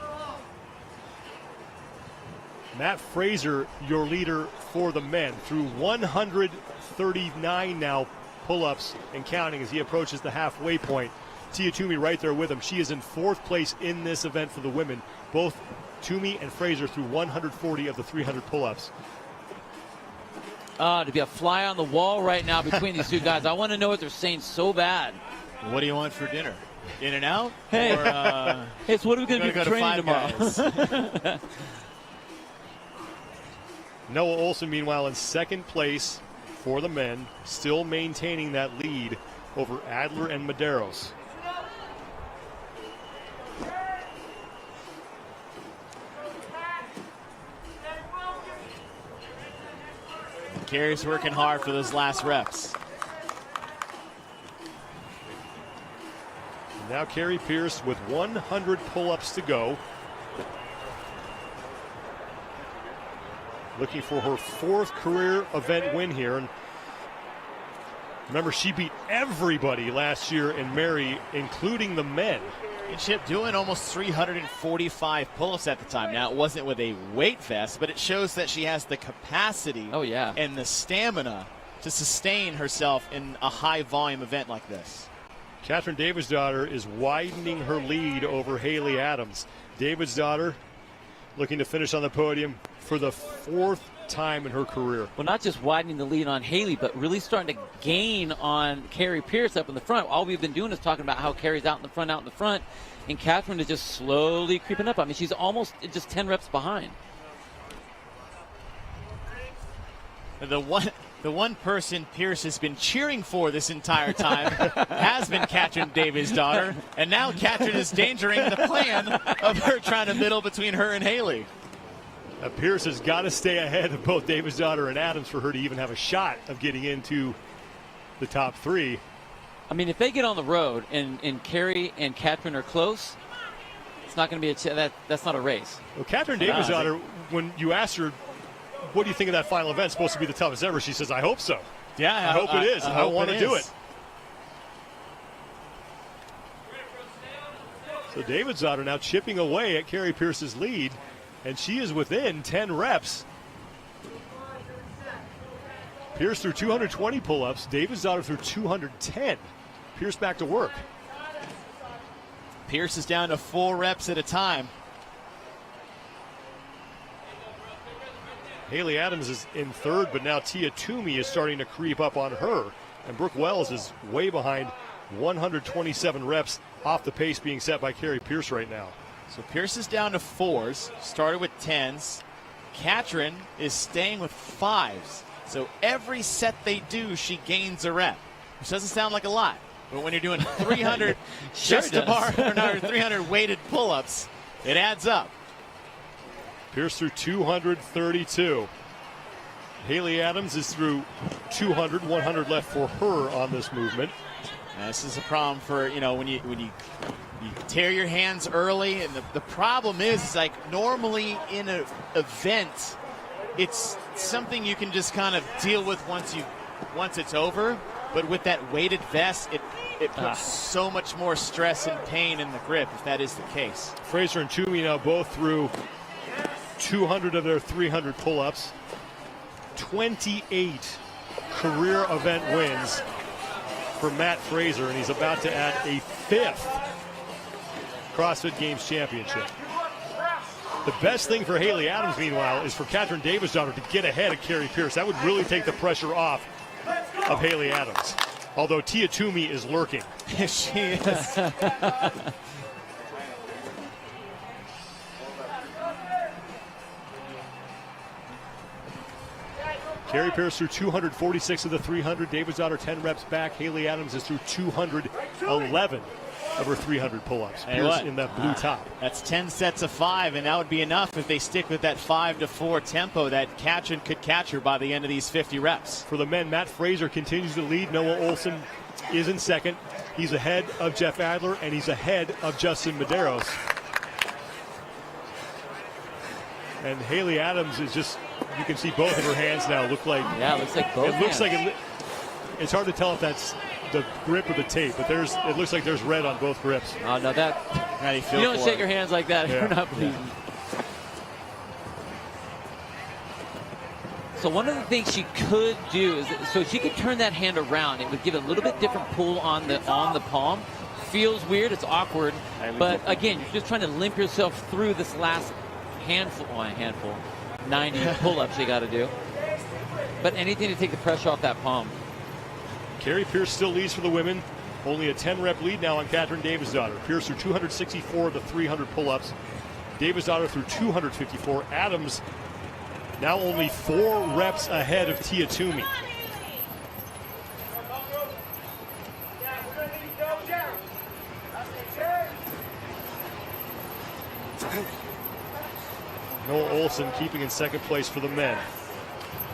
Matt Fraser, your leader for the men, through 139 now pull-ups and counting as he approaches the halfway point. Tia Toomey right there with him. She is in 4th place in this event for the women. Both Toomey and Fraser through 140 of the 300 pull-ups. To be a fly on the wall right now between these two guys. I want to know what they're saying so bad. What do you want for dinner? In and out? Hey, or, hey, so what are we going to do for training tomorrow? Noah Olson, meanwhile, in 2nd place for the men, still maintaining that lead over Adler and Medeiros. Carrie's working hard for those last reps. Now Carrie Pearson with 100 pull-ups to go. Looking for her 4th career event win here. And remember, she beat everybody last year in Mary, including the men. And Chip doing almost 345 pull-ups at the time. Now, it wasn't with a weight vest, but it shows that she has the capacity and the stamina to sustain herself in a high-volume event like this. Catherine Davidsdottir is widening her lead over Hayley Adams. Davidsdottir looking to finish on the podium for the 4th time in her career. Well, not just widening the lead on Hayley, but really starting to gain on Carrie Pearson up in the front. All we've been doing is talking about how Carrie's out in the front, and Catherine is just slowly creeping up. I mean, she's almost just 10 reps behind. The one person Pierce has been cheering for this entire time has been Catherine Davidsdottir, and now Catherine is endangering the plan of her trying to middle between her and Hayley. Pierce has got to stay ahead of both Davidsdottir and Adams for her to even have a shot of getting into the top 3. I mean, if they get on the road and Carrie and Catherine are close, it's not going to be that's not a race. Well, Catherine Davidsdottir, when you asked her, what do you think of that final event? It's supposed to be the toughest ever. She says, I hope so. Yeah, I hope it is. I want to do it. So Davidsdottir now chipping away at Carrie Pearson's lead, and she is within 10 reps. Pierce through 220 pull-ups. Davidsdottir through 210. Pierce back to work. Pierce is down to 4 reps at a time. Hayley Adams is in 3rd, but now Tia Toomey is starting to creep up on her. And Brooke Wells is way behind, 127 reps off the pace being set by Carrie Pearson right now. So Pierce is down to 4s, started with 10s. Catherine is staying with 5s. So every set they do, she gains a rep, which doesn't sound like a lot. But when you're doing 300 or 300 weighted pull-ups, it adds up. Pierce through 232. Hayley Adams is through 200, 100 left for her on this movement. Now, this is a problem for, when you tear your hands early, and the problem is like normally in an event, it's something you can just kind of deal with once it's over. But with that weighted vest, it puts so much more stress and pain in the grip if that is the case. Fraser and Toomey now both through 200 of their 300 pull-ups. 28 career event wins for Matt Fraser, and he's about to add a 5th CrossFit Games championship. The best thing for Hayley Adams, meanwhile, is for Catherine Davidsdottir to get ahead of Carrie Pearson. That would really take the pressure off of Hayley Adams. Although Tia Toomey is lurking. She is. Carrie Pearson through 246 of the 300. Davidsdottir 10 reps back. Hayley Adams is through 211 of her 300 pull-ups. Pearce in that blue top. That's 10 sets of 5, and that would be enough if they stick with that 5-4 tempo that Catherine could catch her by the end of these 50 reps. For the men, Matt Fraser continues to lead. Noah Olson is in 2nd. He's ahead of Jeff Adler, and he's ahead of Justin Medeiros. And Hayley Adams is just, you can see both of her hands now look like. Yeah, it looks like both. It looks like it's hard to tell if that's the grip or the tape, but it looks like there's red on both grips. Oh no, you don't shake your hands like that. You're not bleeding. Yeah. So one of the things she could do is, so she could turn that hand around. It would give a little bit different pull on the palm. Feels weird. It's awkward. But again, you're just trying to limp yourself through this last handful, 90 pull-ups you got to do. But anything to take the pressure off that palm. Carrie Pearson still leads for the women. Only a 10-rep lead now on Catherine Davidsdottir. Pearce through 264 of the 300 pull-ups. Davidsdottir through 254. Adams now only 4 reps ahead of Tia Toomey. Noah Olson keeping in second place for the men.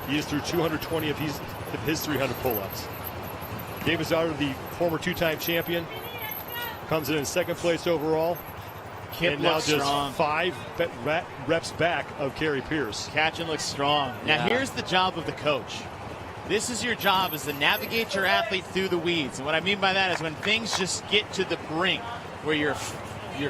He is through 220 of his 300 pull-ups. Davidsdottir, the former two-time champion, comes in second place overall. Kip and now looks just strong. 5 reps back of Carrie Pierce. Katrin looks strong. Now here's the job of the coach. This is your job, is to navigate your athlete through the weeds. And what I mean by that is when things just get to the brink where you're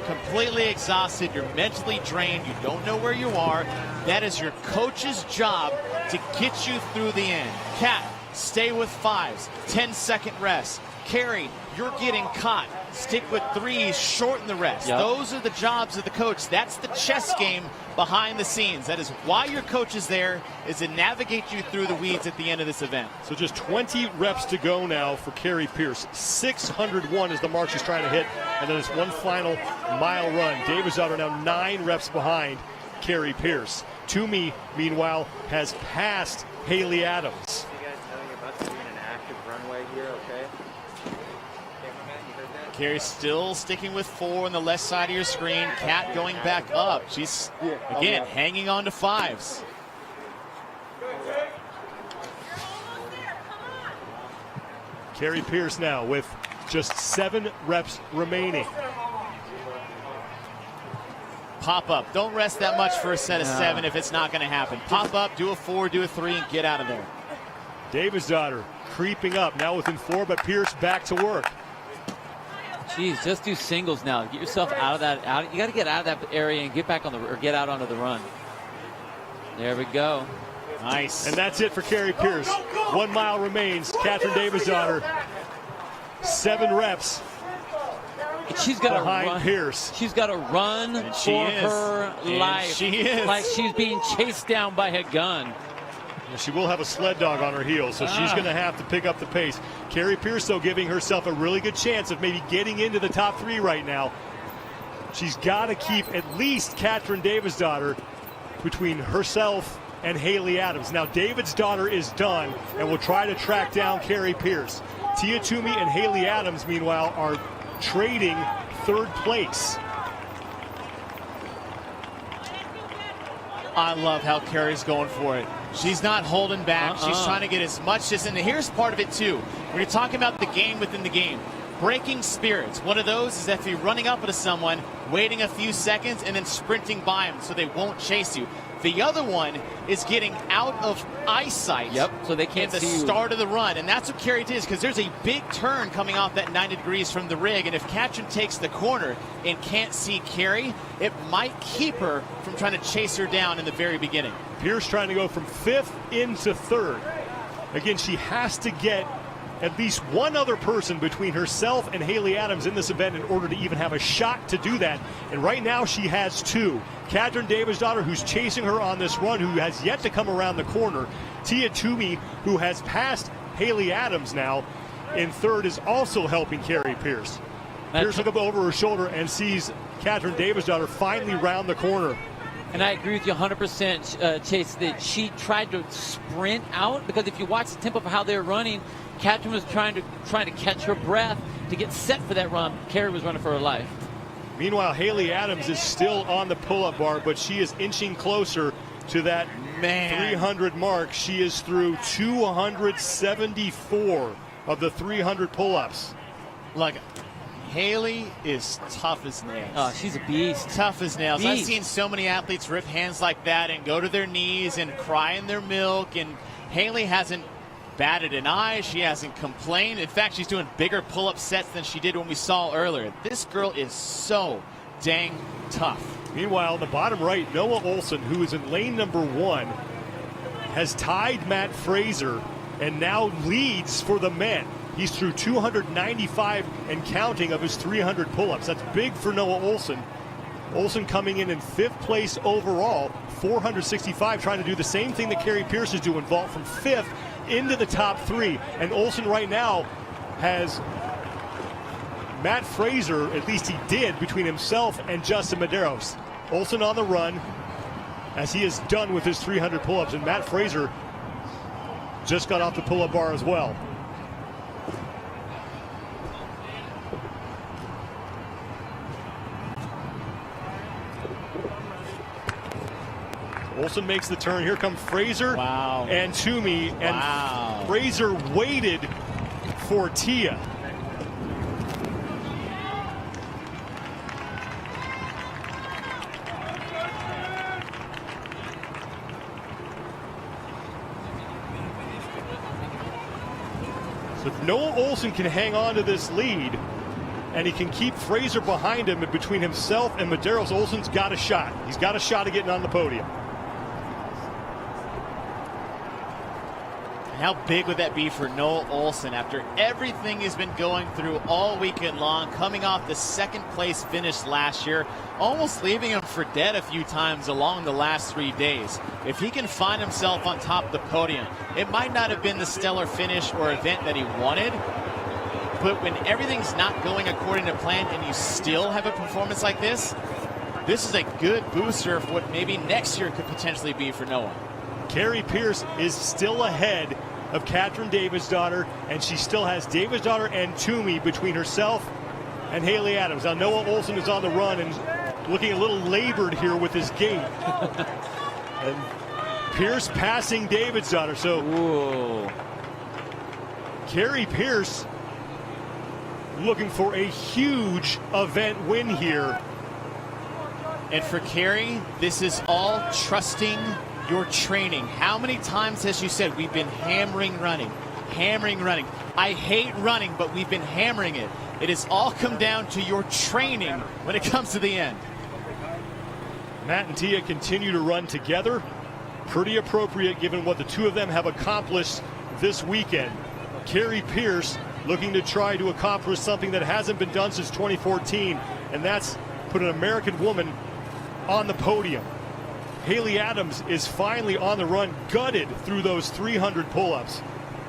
completely exhausted, you're mentally drained, you don't know where you are, that is your coach's job to get you through the end. Kat, stay with 5s, 10-second rest. Carrie, you're getting caught. Stick with 3s, shorten the rest. Yep. Those are the jobs of the coach. That's the chess game behind the scenes. That is why your coach is there, is to navigate you through the weeds at the end of this event. So just 20 reps to go now for Carrie Pearce. 601 is the mark she's trying to hit, and then it's one final mile run. Davidsdottir now 9 reps behind Carrie Pearce. Toomey, meanwhile, has passed Hayley Adams. You guys know you're about to be in an active runway here, okay? Cameraman, you heard that? Carrie still sticking with 4 on the left side of your screen. Kat going back up. She's, again, hanging on to 5s. Carrie Pearce now with just 7 reps remaining. Pop up. Don't rest that much for a set of 7 if it's not going to happen. Pop up, do a 4, do a 3, and get out of there. Davidsdottir creeping up now within 4, but Pearce back to work. Jeez, just do singles now. Get yourself out of that. You got to get out of that area and get back on or get out onto the run. There we go. Nice. And that's it for Carrie Pearce. 1 mile remains. Katrin Davidsdottir, 7 reps. She's got to behind run. Pierce. She's got to run for her life. She is. Like she's being chased down by a gun. She will have a sled dog on her heels, so she's going to have to pick up the pace. Carrie Pearce, though, giving herself a really good chance of maybe getting into the top 3 right now. She's got to keep at least Katrin Davidsdottir between herself and Hayley Adams. Now, Davidsdottir is done and will try to track down Carrie Pearce. Tia Toomey and Hayley Adams, meanwhile, are trading 3rd place. I love how Carrie's going for it. She's not holding back. She's trying to get as much as in. Here's part of it, too. When you're talking about the game within the game, breaking spirits. One of those is if you're running up to someone, waiting a few seconds, and then sprinting by them so they won't chase you. The other one is getting out of eyesight. Yep, so they can't at the see you. start of the run. And that's what Carrie did, because there's a big turn coming off that 90 degrees from the rig. And if Katrin takes the corner and can't see Carrie, it might keep her from trying to chase her down in the very beginning. Pearce trying to go from 5th into 3rd. Again, she has to get at least one other person between herself and Hayley Adams in this event in order to even have a shot to do that. And right now she has 2. Katrin Davidsdottir, who's chasing her on this run, who has yet to come around the corner. Tia Toomey, who has passed Hayley Adams now in 3rd, is also helping Carrie Pearce. Pearce looks up over her shoulder and sees Katrin Davidsdottir finally round the corner. And I agree with you 100%, Chase, that she tried to sprint out, because if you watch the tempo of how they were running, Katrin was trying to catch her breath to get set for that run. Carrie was running for her life. Meanwhile, Hayley Adams is still on the pull-up bar, but she is inching closer to that 300 mark. She is through 274 of the 300 pull-ups. Look, Hayley is tough as nails. Oh, she's a beast. Tough as nails. I've Beast. seen so many athletes rip hands like that and go to their knees and cry in their milk. And Hayley hasn't batted an eye. She hasn't complained. In fact, she's doing bigger pull-up sets than she did when we saw earlier. This girl is so dang tough. Meanwhile, in the bottom right, Noah Olson, who is in lane number 1, has tied Matt Fraser and now leads for the men. He's through 295 and counting of his 300 pull-ups. That's big for Noah Olson. Olson coming in 5th place overall, 465, trying to do the same thing that Carrie Pearce is doing, vault from 5th into the top 3. And Olson right now has Matt Fraser, at least he did, between himself and Justin Medeiros. Olson on the run as he is done with his 300 pull-ups, and Matt Fraser just got off the pull-up bar as well. Olsen makes the turn. Here come Fraser Wow. and Toomey. And Wow. Fraser waited for Tia. So if Noah Olsen can hang on to this lead, and he can keep Fraser behind him, and between himself and Medeiros, Olsen's got a shot. He's got a shot at getting on the podium. How big would that be for Noah Olsen after everything he's been going through all weekend long, coming off the second place finish last year, almost leaving him for dead a few times along the last 3 days. If he can find himself on top of the podium, it might not have been the stellar finish or event that he wanted, but when everything's not going according to plan and you still have a performance like this is a good booster for what maybe next year could potentially be for Noah. Carrie Pearson is still ahead of Katrin Davidsdottir, and she still has Davidsdottir and Toomey between herself and Hayley Adams. Now Noah Olsen is on the run and looking a little labored here with his gait. And Pierce passing Davidsdottir. So Whoa. Carrie Pearson looking for a huge event win here. And for Carrie, this is all trusting your training. How many times has she said, we've been hammering running, hammering running. I hate running, but we've been hammering it. It has all come down to your training when it comes to the end. Matt and Tia continue to run together. Pretty appropriate given what the two of them have accomplished this weekend. Carrie Pearson looking to try to accomplish something that hasn't been done since 2014, and that's put an American woman on the podium. Hayley Adams is finally on the run, gutted through those 300 pull-ups.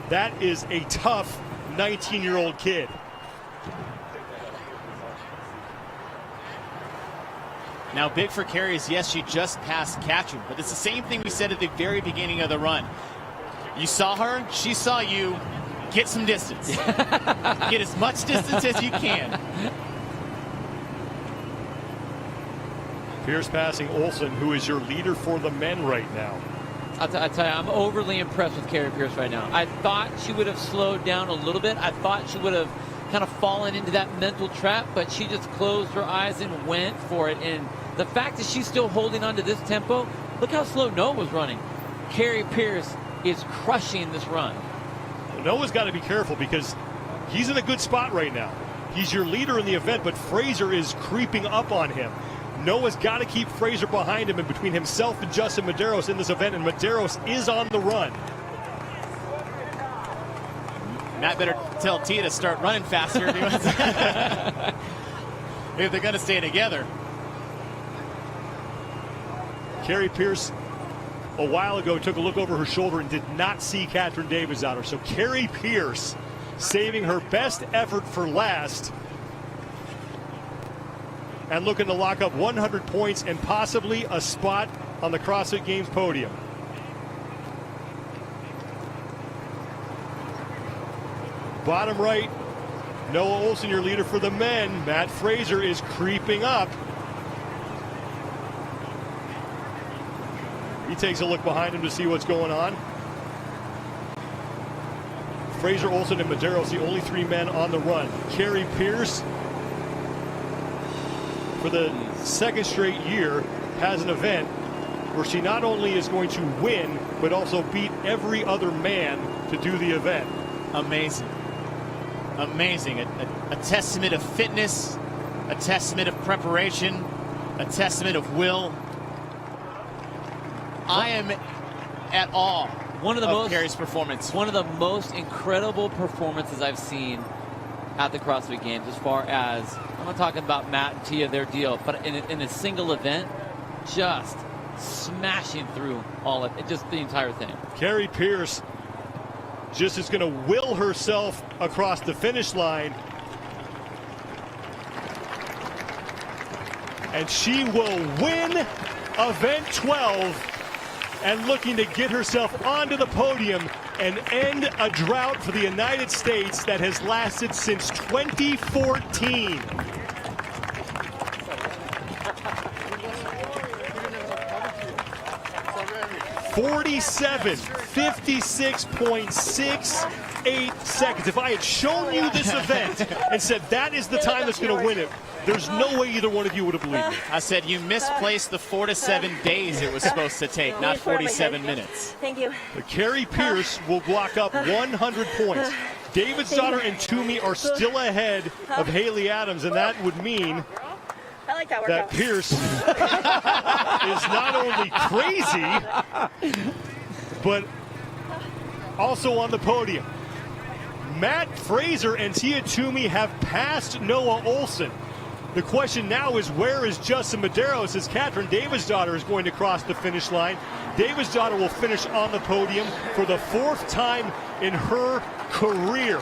That is a tough 19-year-old kid. Now, big for Carrie is, yes, she just passed Katrin, but it's the same thing we said at the very beginning of the run. You saw her, she saw you. Get some distance. Get as much distance as you can. Pierce passing Olsen, who is your leader for the men right now. I tell you, I'm overly impressed with Carrie Pearson right now. I thought she would have slowed down a little bit. I thought she would have kind of fallen into that mental trap, but she just closed her eyes and went for it. And the fact that she's still holding on to this tempo, look how slow Noah was running. Carrie Pearson is crushing this run. Noah's got to be careful because he's in a good spot right now. He's your leader in the event, but Fraser is creeping up on him. Noah's got to keep Fraser behind him and between himself and Justin Medeiros in this event, and Medeiros is on the run. Matt better tell Tia to start running faster if they're going to stay together. Carrie Pearson a while ago took a look over her shoulder and did not see Katrin Davidsdottir. So Carrie Pearson saving her best effort for last and looking to lock up 100 points and possibly a spot on the CrossFit Games podium. Bottom right, Noah Olsen, your leader for the men. Matt Fraser is creeping up. He takes a look behind him to see what's going on. Fraser, Olsen, and Medeiros, the only three men on the run. Carrie Pearson, for the second straight year, has an event where she not only is going to win, but also beat every other man to do the event. Amazing. Amazing. A testament of fitness, a testament of preparation, a testament of will. I am at awe of Carrie's performance. One of the most incredible performances I've seen at the CrossFit Games, as far as, I'm not talking about Matt and Tia, their deal, but in a single event, just smashing through all of it, just the entire thing. Carrie Pearson just is going to will herself across the finish line, and she will win event 12 and looking to get herself onto the podium and end a drought for the United States that has lasted since 2014. 47:56.68 seconds. If I had shown you this event and said that is the time that's going to win it, there's no way either one of you would have believed me. I said you misplaced the 4 to 7 days it was supposed to take, not 47 minutes. Thank you. But Carrie Pearson will block up 100 points. David's daughter and Toomey are still ahead of Hayley Adams, and that would mean I like that workout. that Pierce is not only crazy, but also on the podium. Matt Fraser and Tia Toomey have passed Noah Olson. The question now is, where is Justin Medeiros, as Katrin Davis' daughter is going to cross the finish line. Davis' daughter will finish on the podium for the 4th time in her career.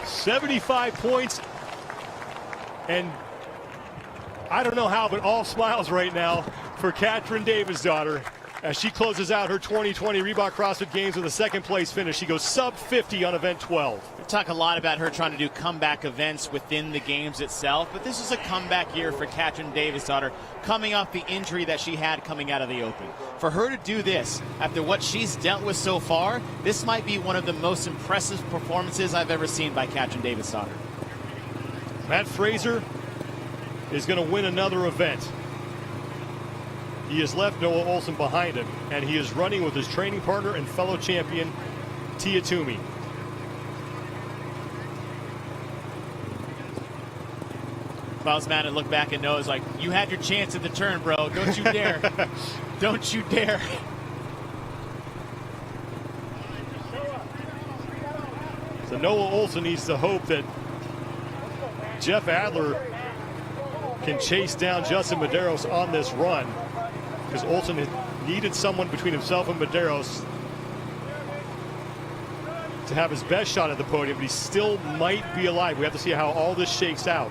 $75 points, and I don't know how, but all smiles right now for Katrin Davis' daughter as she closes out her 2020 Reebok CrossFit Games with a 2nd place finish. She goes sub 50 on event 12. We talk a lot about her trying to do comeback events within the games itself, but this is a comeback year for Katrin Davis' daughter, coming off the injury that she had coming out of the Open. For her to do this, after what she's dealt with so far, this might be one of the most impressive performances I've ever seen by Katrin Davis' daughter. Matt Fraser is going to win another event. He has left Noah Olson behind him, and he is running with his training partner and fellow champion, Tia Toomey. If I was mad and look back at Noah's like, you had your chance at the turn, bro. Don't you dare. Don't you dare. So Noah Olson needs to hope that Jeff Adler can chase down Justin Medeiros on this run, because Olson had needed someone between himself and Medeiros to have his best shot at the podium, but he still might be alive. We have to see how all this shakes out.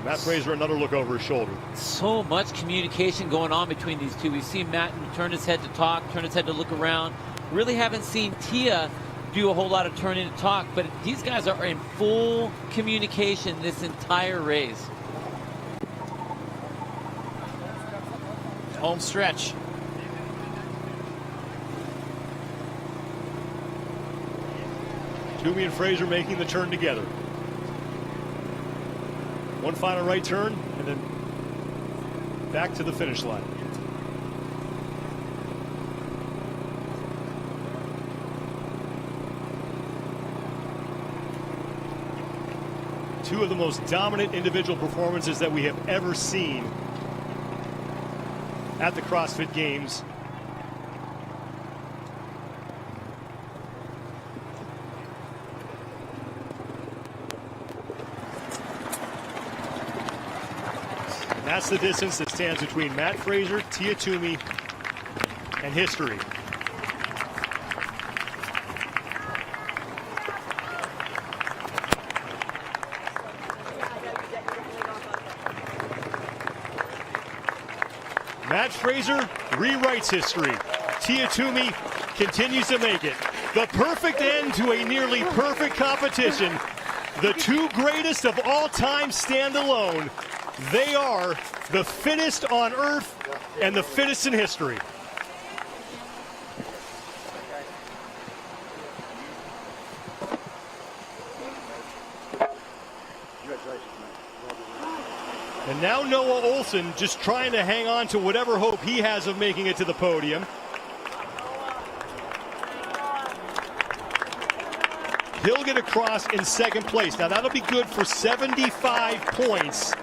Matt Fraser, another look over his shoulder. So much communication going on between these two. We've seen Matt turn his head to talk, turn his head to look around. Really haven't seen Tia do a whole lot of turning to talk, but these guys are in full communication this entire race. Home stretch. Toomey and Fraser making the turn together. One final right turn, and then back to the finish line. Two of the most dominant individual performances that we have ever seen at the CrossFit Games. And that's the distance that stands between Matt Fraser, Tia Toomey, and history. Matt Fraser rewrites history. Tia Toomey continues to make it. The perfect end to a nearly perfect competition. The two greatest of all time stand alone. They are the fittest on earth and the fittest in history. And now Noah Olson just trying to hang on to whatever hope he has of making it to the podium. He'll get across in 2nd place. Now that'll be good for 75 points.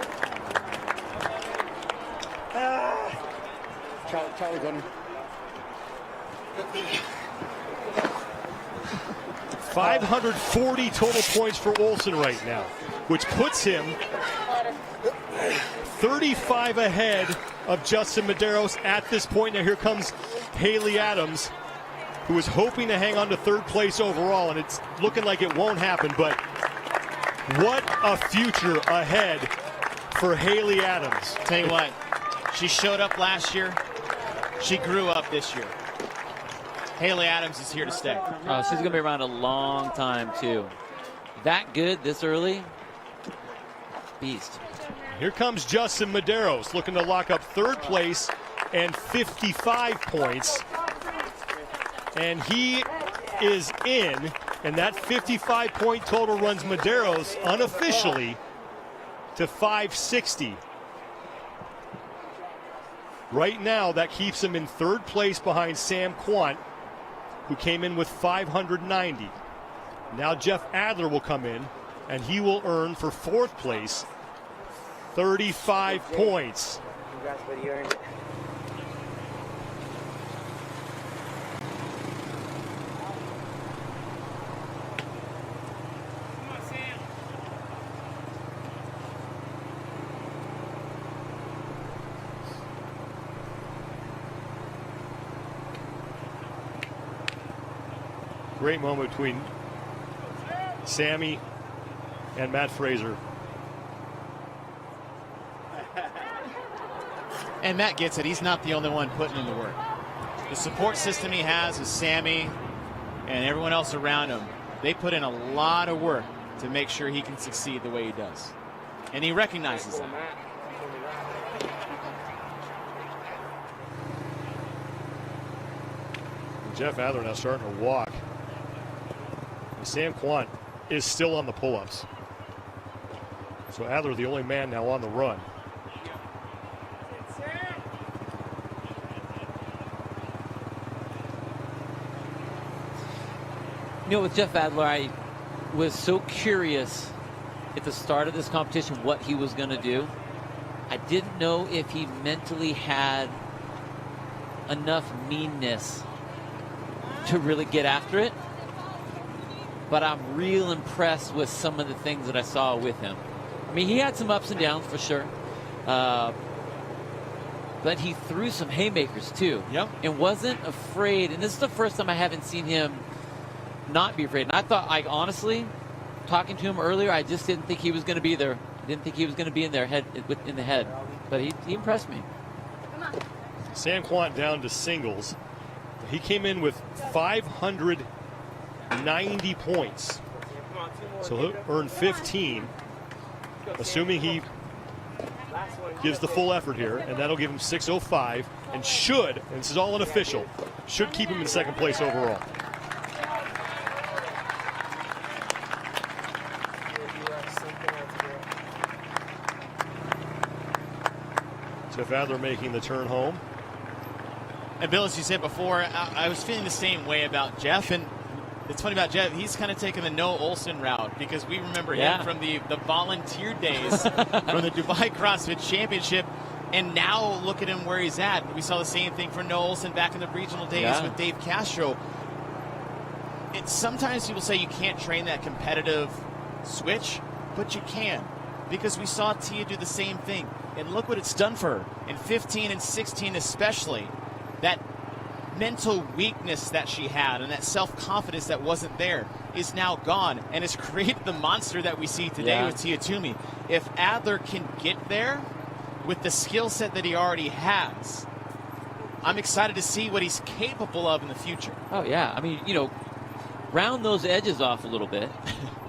Charlie Gunner. 540 total points for Olson right now, which puts him 35 ahead of Justin Medeiros at this point. Now here comes Hayley Adams, who is hoping to hang on to 3rd place overall, and it's looking like it won't happen, but what a future ahead for Hayley Adams. Tell you what, she showed up last year. She grew up this year. Hayley Adams is here to stay. Oh, she's going to be around a long time, too. That good this early? Beast. Here comes Justin Medeiros looking to lock up third place and 55 points. And he is in, and that 55-point total runs Medeiros unofficially to 560. Right now, that keeps him in third place behind Sam Quant, who came in with 590. Now Jeff Adler will come in, and he will earn for fourth place 35 points. Congrats, buddy. You earned it. Great moment between Sammy and Matt Fraser. And Matt gets it. He's not the only one putting in the work. The support system he has is Sammy and everyone else around him. They put in a lot of work to make sure he can succeed the way he does. And he recognizes that. Jeff Adler now starting to walk. Sam Quant is still on the pull-ups. So Adler the only man now on the run. You know, with Jeff Adler, I was so curious at the start of this competition what he was going to do. I didn't know if he mentally had enough meanness to really get after it. But I'm real impressed with some of the things that I saw with him. I mean, he had some ups and downs for sure. But he threw some haymakers too. Yep. And wasn't afraid. And this is the first time I haven't seen him not be afraid. And I thought, honestly, talking to him earlier, I just didn't think he was going to be there. I didn't think he was going to be in the head. But he impressed me. Sam Quant down to singles. He came in with 590 points. So he'll earn 15, assuming he gives the full effort here, and that'll give him 605, and should, and this is all unofficial, should keep him in second place overall. Jeff Adler making the turn home. And Bill, as you said before, I was feeling the same way about Jeff. And it's funny about Jeff, he's kind of taken the Noah Olsen route, because we remember him from the volunteer days from the Dubai CrossFit Championship. And now look at him where he's at. We saw the same thing for Noah Olsen back in the regional days with Dave Castro. Sometimes people say you can't train that competitive switch, but you can, because we saw Tia do the same thing. And look what it's done for her in 15 and 16 especially. That mental weakness that she had and that self-confidence that wasn't there is now gone, and has created the monster that we see today with Tia Toomey. If Adler can get there with the skill set that he already has, I'm excited to see what he's capable of in the future. Oh, yeah. I mean, you know, round those edges off a little bit.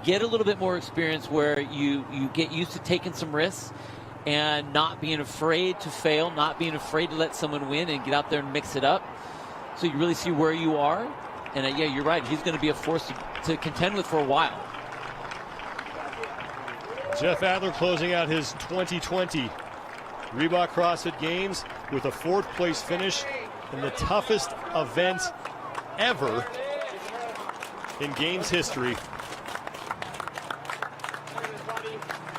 Get a little bit more experience where you get used to taking some risks and not being afraid to fail, not being afraid to let someone win and get out there and mix it up. So you really see where you are. And, yeah, you're right. He's going to be a force to contend with for a while. Jeff Adler closing out his 2020 Reebok CrossFit Games with a fourth-place finish in the toughest event ever in Games history.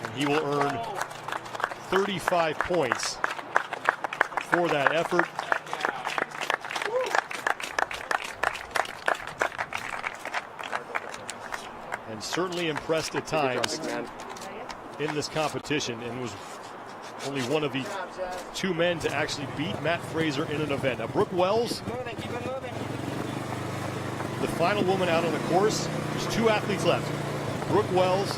And he will earn 35 points for that effort. And certainly impressed at times in this competition, and was only one of the two men to actually beat Matt Fraser in an event. Now, Brooke Wells, the final woman out on the course. There's two athletes left, Brooke Wells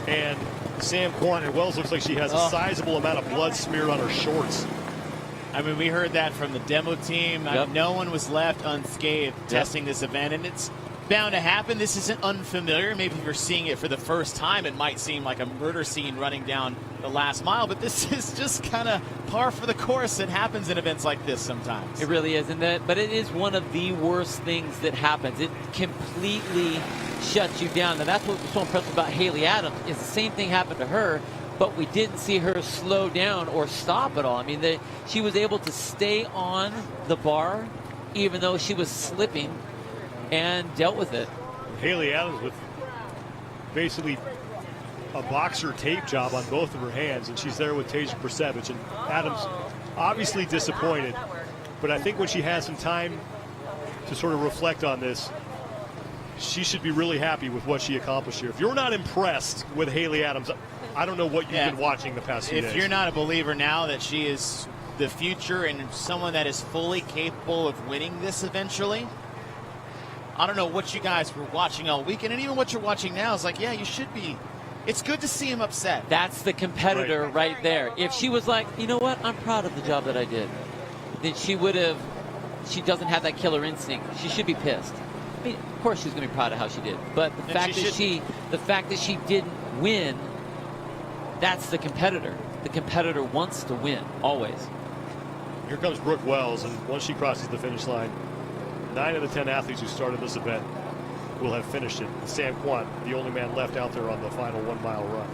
and Sam Quant. And Wells looks like she has a sizable amount of blood smeared on her shorts. I mean, we heard that from the demo team. Yep. No one was left unscathed testing this event, and it's bound to happen. This isn't unfamiliar. Maybe if you're seeing it for the first time, it might seem like a murder scene running down the last mile, but this is just kind of par for the course. It happens in events like this sometimes. It really is, but it is one of the worst things that happens. It completely shuts you down. And that's what was so impressive about Hayley Adams, is the same thing happened to her, but we didn't see her slow down or stop at all. I mean, she was able to stay on the bar even though she was slipping and dealt with it. Hayley Adams with basically a boxer tape job on both of her hands, and she's there with Tasia Persevich. And Adams obviously disappointed, but I think when she has some time to sort of reflect on this, she should be really happy with what she accomplished here. If you're not impressed with Hayley Adams, I don't know what you've been watching the past few days. If you're not a believer now that she is the future and someone that is fully capable of winning this eventually, I don't know what you guys were watching all weekend, and even what you're watching now is like, yeah, you should be. It's good to see him upset. That's the competitor right there. If she was like, you know what, I'm proud of the job that I did, then she doesn't have that killer instinct. She should be pissed. I mean, of course she's going to be proud of how she did, but the fact that she didn't win, that's the competitor. The competitor wants to win, always. Here comes Brooke Wells, and once she crosses the finish line, 9 of the 10 athletes who started this event will have finished it. And Sam Quant, the only man left out there on the final 1 mile run.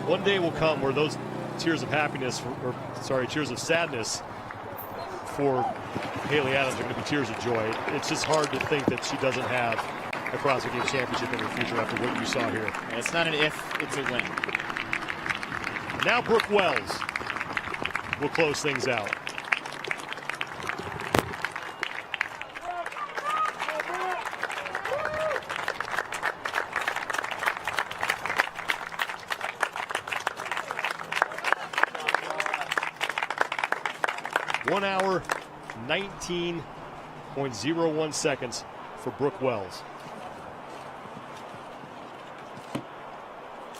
One day will come where those tears of happiness, tears of sadness for Hayley Adams are going to be tears of joy. It's just hard to think that she doesn't have a CrossFit Games championship in her future after what you saw here. It's not an if, it's a win. Now Brooke Wells will close things out. One hour, 19.01 seconds for Brooke Wells.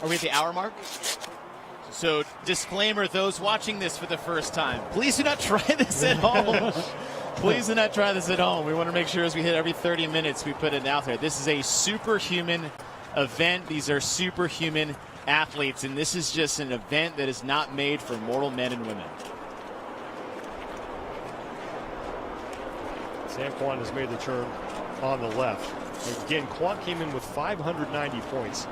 Are we at the hour mark? So, disclaimer, those watching this for the first time, please do not try this at home. Please do not try this at home. We want to make sure as we hit every 30 minutes, we put it out there. This is a superhuman event. These are superhuman athletes, and this is just an event that is not made for mortal men and women. Sam Quant has made the turn on the left. Again, Quant came in with 590 points.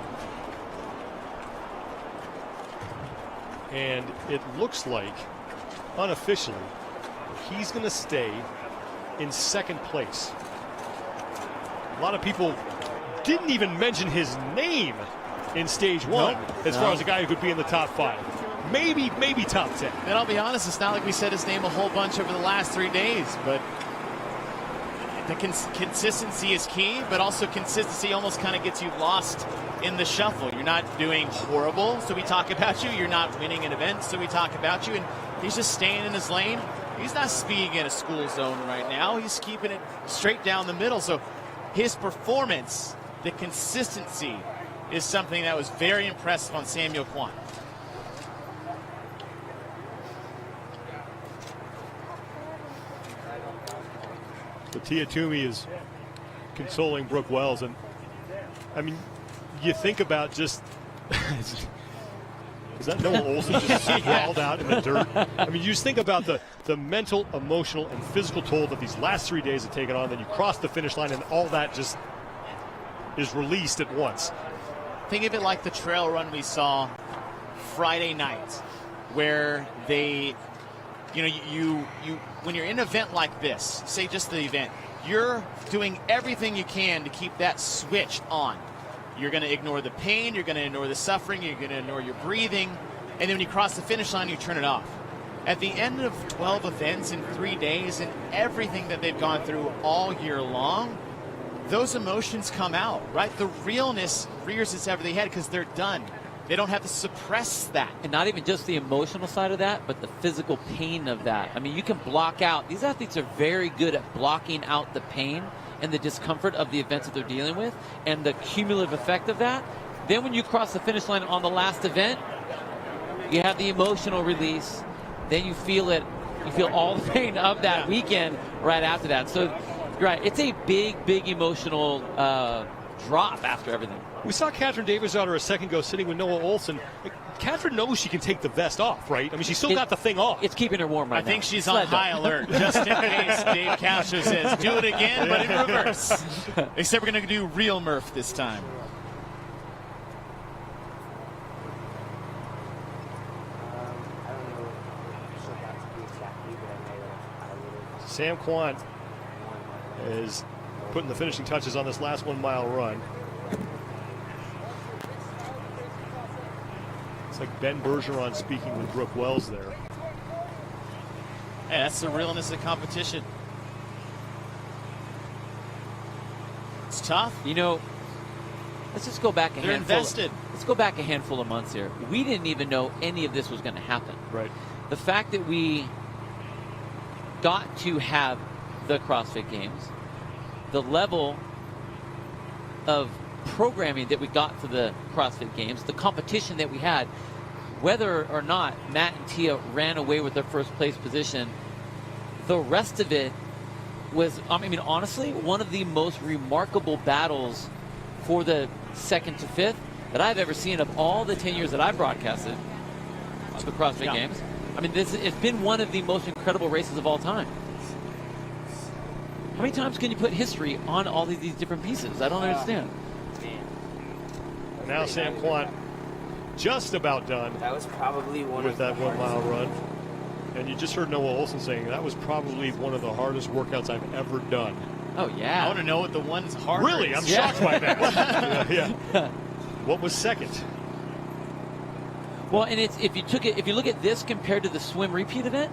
And it looks like, unofficially, he's going to stay in second place. A lot of people didn't even mention his name in stage one as far as a guy who could be in the top 5. Maybe top 10. And I'll be honest, it's not like we said his name a whole bunch over the last 3 days, but the consistency is key, but also consistency almost kind of gets you lost in the shuffle. You're not doing horrible, so we talk about you. You're not winning an event, so we talk about you. And he's just staying in his lane. He's not speeding in a school zone right now. He's keeping it straight down the middle. So his performance, the consistency, is something that was very impressive on Samuel Quant. So Tia Toomey is consoling Brooke Wells, and I mean, you think about just is that Noah Olsen just sprawled out in the dirt? I mean, you just think about the mental, emotional, and physical toll that these last 3 days have taken on. Then you cross the finish line, and all that just is released at once. Think of it like the trail run we saw Friday night, where they, you when you're in an event like this, say just the event, you're doing everything you can to keep that switch on. You're going to ignore the pain, you're going to ignore the suffering, you're going to ignore your breathing, and then when you cross the finish line, you turn it off. At the end of 12 events in 3 days and everything that they've gone through all year long, those emotions come out, right? The realness rears its ugly head because they're done. They don't have to suppress that. And not even just the emotional side of that, but the physical pain of that. I mean, you can block out. These athletes are very good at blocking out the pain and the discomfort of the events that they're dealing with and the cumulative effect of that. Then when you cross the finish line on the last event, you have the emotional release. Then you feel it. You feel all the pain of that weekend right after that. So, you're right. It's a big, big emotional drop after everything. We saw Katrin Davidsdottir a second ago sitting with Noah Olsen. Katrin knows she can take the vest off, right? I mean, she's still got the thing off. It's keeping her warm right now. I think she's on high alert, just in case Dave Castro says, do it again, but in reverse. Except we're going to do real Murph this time. Sam Quant is putting the finishing touches on this last 1 mile run. It's like Ben Bergeron speaking with Brooke Wells there. Hey, that's the realness of competition. It's tough. You know, let's just go back a They're handful. invested. Let's go back a handful of months here. We didn't even know any of this was going to happen. Right. The fact that we got to have the CrossFit Games, the level of programming that we got for the CrossFit Games, the competition that we had, whether or not Matt and Tia ran away with their first place position, the rest of it was, I mean, honestly, one of the most remarkable battles for the second to fifth that I've ever seen of all the 10 years that I broadcasted the CrossFit Games. I mean, it's been one of the most incredible races of all time. How many times can you put history on all these different pieces? I don't understand. Now Sam Quant just about done. That was probably one with of that 1 mile run. And you just heard Noah Olsen saying that was probably one of the hardest workouts I've ever done. Oh, yeah. I want to know what the one's hard Really? is. I'm shocked by that. yeah. What was second? Well, and if you look at this compared to the swim repeat event,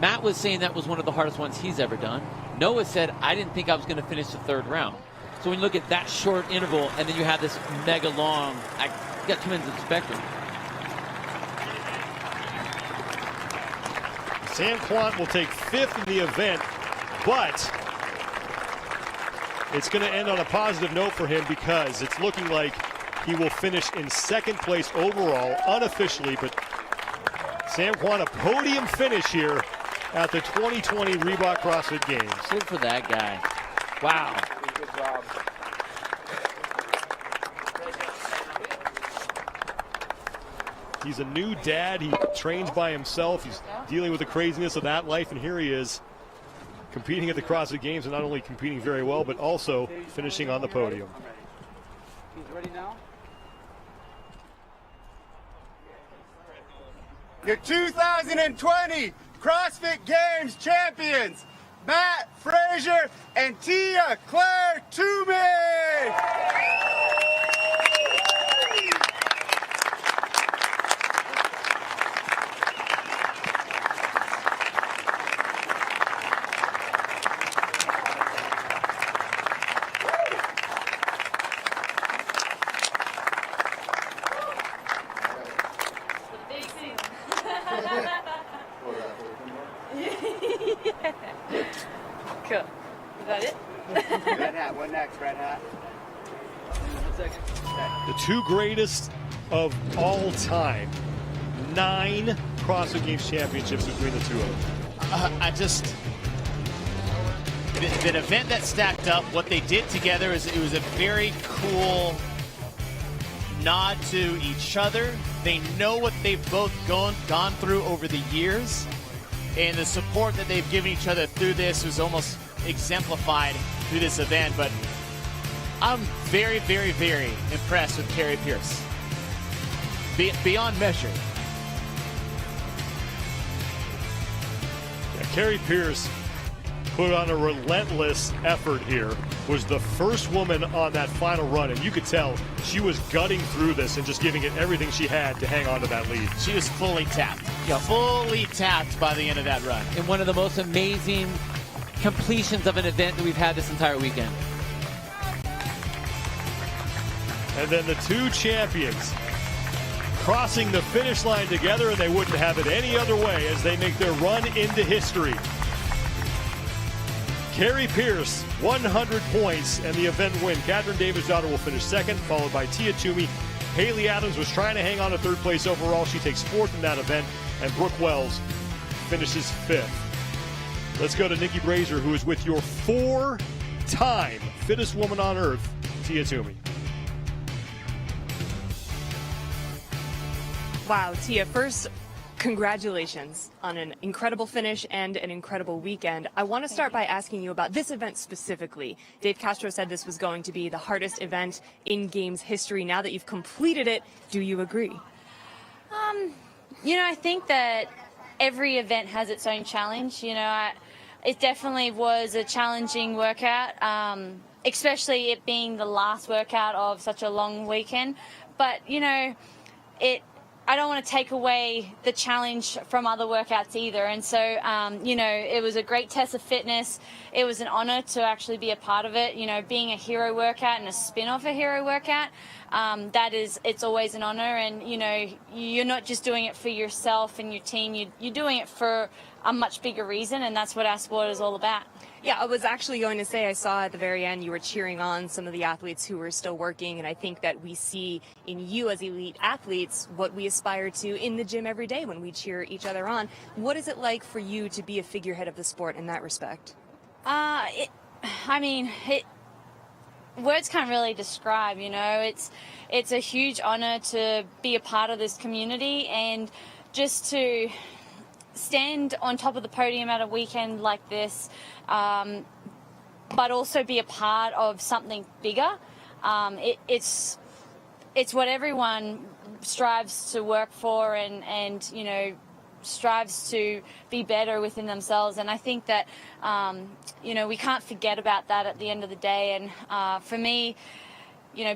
Matt was saying that was one of the hardest ones he's ever done. Noah said, I didn't think I was going to finish the third round. So when you look at that short interval, and then you have this mega long, you got two ends of the spectrum. Sam Quant will take fifth in the event, but it's going to end on a positive note for him because it's looking like he will finish in second place overall, unofficially, but Sam Quant, a podium finish here at the 2020 Reebok CrossFit Games. Good for that guy. Wow. Good job. He's a new dad. He trains by himself. He's dealing with the craziness of that life, and here he is competing at the CrossFit Games, and not only competing very well, but also finishing on the podium. He's ready now? Your 2020 CrossFit Games champions, Matt Fraser and Tia Claire Toomey. Cool. Is that it? Red hat, what next, red hat? The two greatest of all time. 9 CrossFit Games championships between the two of them. The event that stacked up, what they did together is it was a very cool nod to each other. They know what they've both gone through over the years, and the support that they've given each other through this was almost exemplified through this event. But I'm very, very, very impressed with Carrie Pearson. Beyond measure. Yeah, Carrie Pearson put on a relentless effort here. Was the first woman on that final run, and you could tell she was gutting through this and just giving it everything she had to hang on to that lead. She was fully tapped. Yeah, fully tapped by the end of that run. And one of the most amazing completions of an event that we've had this entire weekend. And then the two champions crossing the finish line together, and they wouldn't have it any other way as they make their run into history. Carrie Pearson, 100 points and the event win. Catherine Davis-Daughter will finish second, followed by Tia Toomey. Hayley Adams was trying to hang on to third place overall. She takes fourth in that event, and Brooke Wells finishes fifth. Let's go to Nikki Brazier, who is with your 4-time fittest woman on earth, Tia Toomey. Wow, Tia, first, congratulations on an incredible finish and an incredible weekend. I want to start by asking you about this event specifically. Dave Castro said this was going to be the hardest event in Games history. Now that you've completed it, do you agree? I think that every event has its own challenge. It definitely was a challenging workout, especially it being the last workout of such a long weekend. But, I don't want to take away the challenge from other workouts either. And so, it was a great test of fitness. It was an honor to actually be a part of it. Being a hero workout and a spin-off a hero workout, it's always an honor. And, you're not just doing it for yourself and your team. You're doing it for a much bigger reason, and that's what our sport is all about. Yeah, I was actually going to say, I saw at the very end you were cheering on some of the athletes who were still working, and I think that we see in you as elite athletes what we aspire to in the gym every day when we cheer each other on. What is it like for you to be a figurehead of the sport in that respect? Words can't really describe, it's a huge honor to be a part of this community, and just to stand on top of the podium at a weekend like this, but also be a part of something bigger. It's what everyone strives to work for and strives to be better within themselves. And I think that, we can't forget about that at the end of the day. And for me,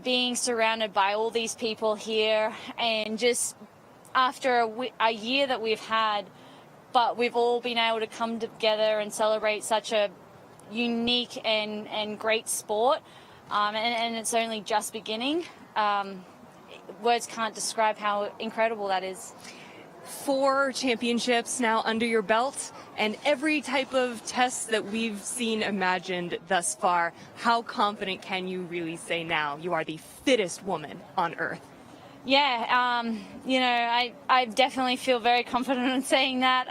being surrounded by all these people here, and just after a year that we've had, but we've all been able to come together and celebrate such a unique and great sport, and it's only just beginning. Words can't describe how incredible that is. 4 championships now under your belt, and every type of test that we've seen imagined thus far. How confident can you really say now you are the fittest woman on earth? Yeah, I definitely feel very confident in saying that.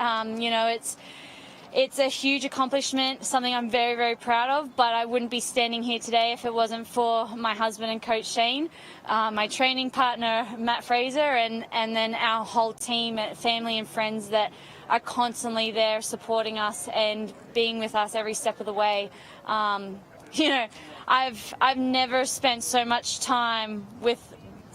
It's a huge accomplishment, something I'm very, very proud of, but I wouldn't be standing here today if it wasn't for my husband and coach Shane, my training partner Matt Fraser, and then our whole team, family and friends that are constantly there supporting us and being with us every step of the way. I've never spent so much time with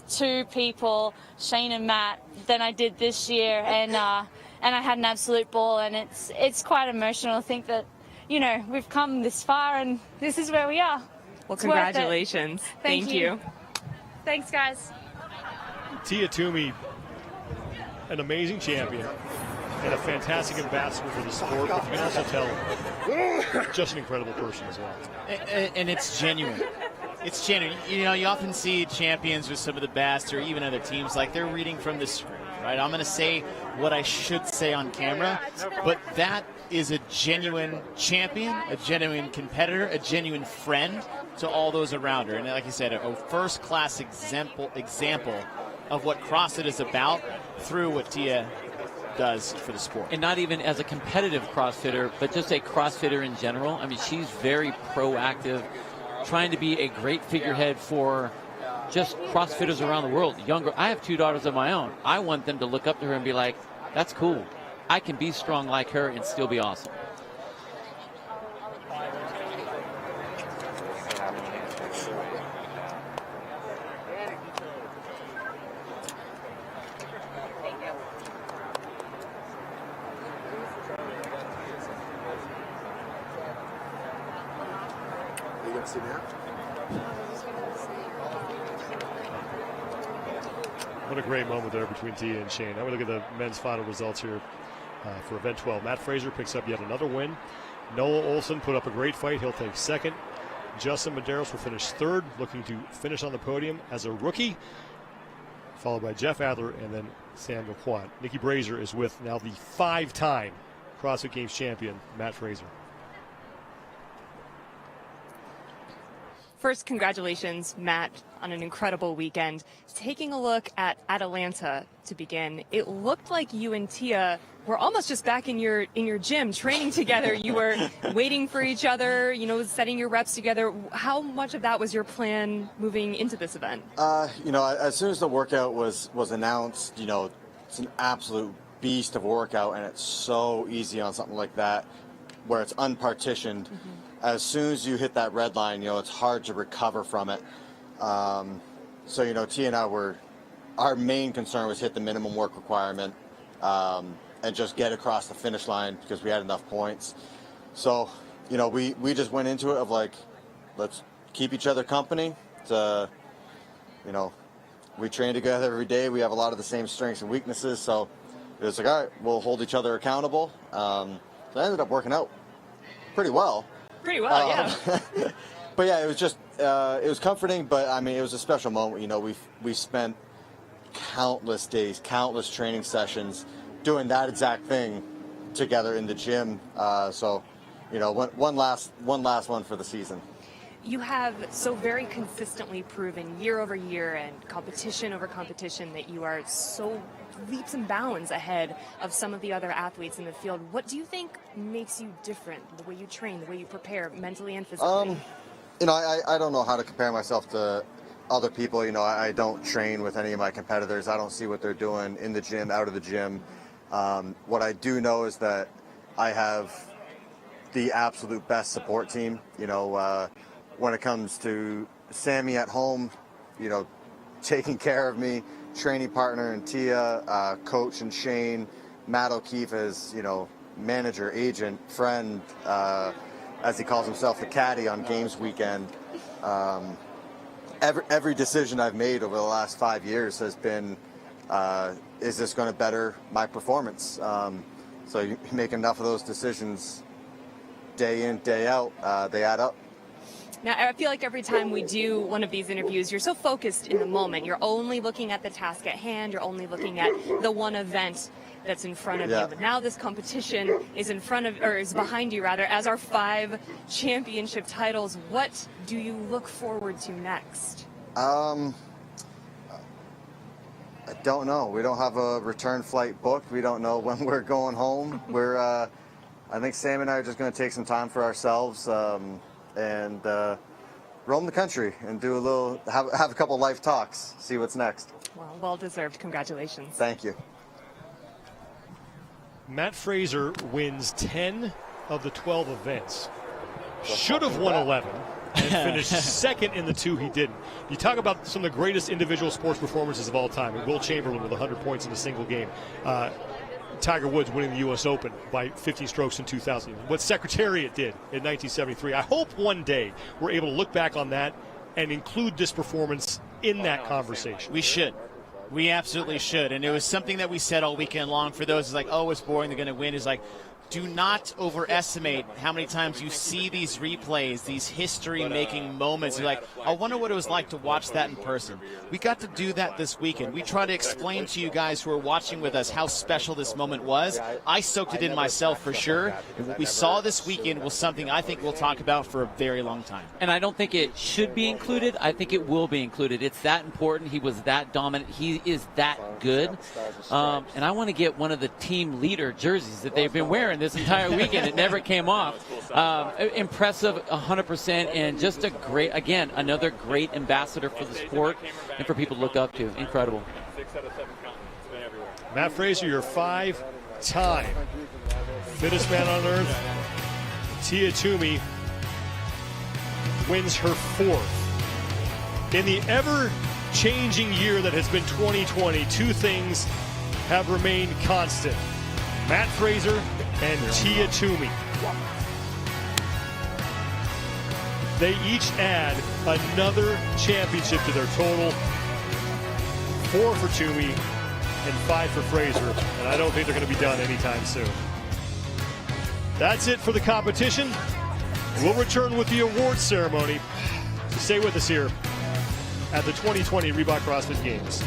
2 people, Shane and Matt, than I did this year, and I had an absolute ball, and it's quite emotional to think that we've come this far and this is where we are. Well, congratulations. Thank you. Thanks, guys. Tia Toomey, an amazing champion and a fantastic ambassador for the sport, but you can also tell just an incredible person as well. And it's genuine. It's genuine. You often see champions with some of the best, or even other teams, like they're reading from the script, right? I'm going to say what I should say on camera, but that is a genuine champion, a genuine competitor, a genuine friend to all those around her. And like you said, a first-class example of what CrossFit is about through what Tia does for the sport. And not even as a competitive CrossFitter, but just a CrossFitter in general. I mean, she's very proactive, trying to be a great figurehead for just CrossFitters around the world. Younger, I have 2 daughters of my own. I want them to look up to her and be like, that's cool. I can be strong like her and still be awesome. What a great moment there between Tia and Shane. Now we look at the men's final results here for event 12. Matt Fraser picks up yet another win. Noah Olson put up a great fight. He'll take second. Justin Medeiros will finish third, looking to finish on the podium as a rookie, followed by Jeff Adler and then Samuel Quant. Nikki Brazier is with now the 5-time CrossFit Games champion, Matt Fraser. First, congratulations, Matt, on an incredible weekend. Taking a look at Atalanta to begin, it looked like you and Tia were almost just back in your gym training together. You were waiting for each other, setting your reps together. How much of that was your plan moving into this event? As soon as the workout was announced, it's an absolute beast of a workout, and it's so easy on something like that where it's unpartitioned. Mm-hmm. As soon as you hit that red line, it's hard to recover from it. So, Tia and I our main concern was hit the minimum work requirement and just get across the finish line because we had enough points. So, we just went into it of like, let's keep each other company. We train together every day. We have a lot of the same strengths and weaknesses. So it was like, all right, we'll hold each other accountable. So I ended up working out pretty well. Pretty well, yeah. But yeah, it was just, it was comforting, but I mean, it was a special moment. We spent countless days, countless training sessions doing that exact thing together in the gym. So, one last one for the season. You have so very consistently proven year over year and competition over competition that you are so leaps and bounds ahead of some of the other athletes in the field. What do you think makes you different, the way you train, the way you prepare mentally and physically? I don't know how to compare myself to other people. I don't train with any of my competitors. I don't see what they're doing in the gym, out of the gym. What I do know is that I have the absolute best support team. When it comes to Sammy at home, taking care of me, training partner and Tia, coach and Shane, Matt O'Keefe as, manager, agent, friend, as he calls himself, the caddy on games weekend. Every decision I've made over the last 5 years has been, is this going to better my performance? So you make enough of those decisions day in, day out, they add up. Now, I feel like every time we do one of these interviews, you're so focused in the moment. You're only looking at the task at hand. You're only looking at the one event that's in front of you. But now this competition is is behind you, rather, as our 5 championship titles. What do you look forward to next? I don't know. We don't have a return flight booked. We don't know when we're going home. I think Sam and I are just going to take some time for ourselves. And roam the country and do have a couple life talks, see what's next. Well deserved. Congratulations. Thank you. Matt Fraser wins 10 of the 12 events. Should have won 11 and finished second in the 2 he didn't. You talk about some of the greatest individual sports performances of all time. Will Chamberlain with 100 points in a single game. Tiger Woods winning the U.S. Open by 15 strokes in 2000. What Secretariat did in 1973. I hope one day we're able to look back on that and include this performance in that conversation. We should. We absolutely should. And it was something that we said all weekend long for those who's like, oh, it's boring, they're going to win. Is like, do not overestimate how many times you see these replays, these history-making moments. You're like, I wonder what it was like to watch that in person. We got to do that this weekend. We tried to explain to you guys who are watching with us how special this moment was. I soaked it in myself for sure. And what we saw this weekend was something I think we'll talk about for a very long time. And I don't think it should be included. I think it will be included. It's that important. He was that dominant. He is that good. And I want to get one of the team leader jerseys that they've been wearing this entire weekend. It never came off. Impressive 100%, and just a great, again, another great ambassador for the sport and for people to look up to. Incredible. Matt Fraser, your 5-time fittest man on earth. Tia Toomey wins her 4th. In the ever-changing year that has been 2020, 2 things have remained constant. Matt Fraser and Tia Toomey. They each add another championship to their total. 4 for Toomey and 5 for Fraser. And I don't think they're going to be done anytime soon. That's it for the competition. We'll return with the awards ceremony. So stay with us here at the 2020 Reebok CrossFit Games.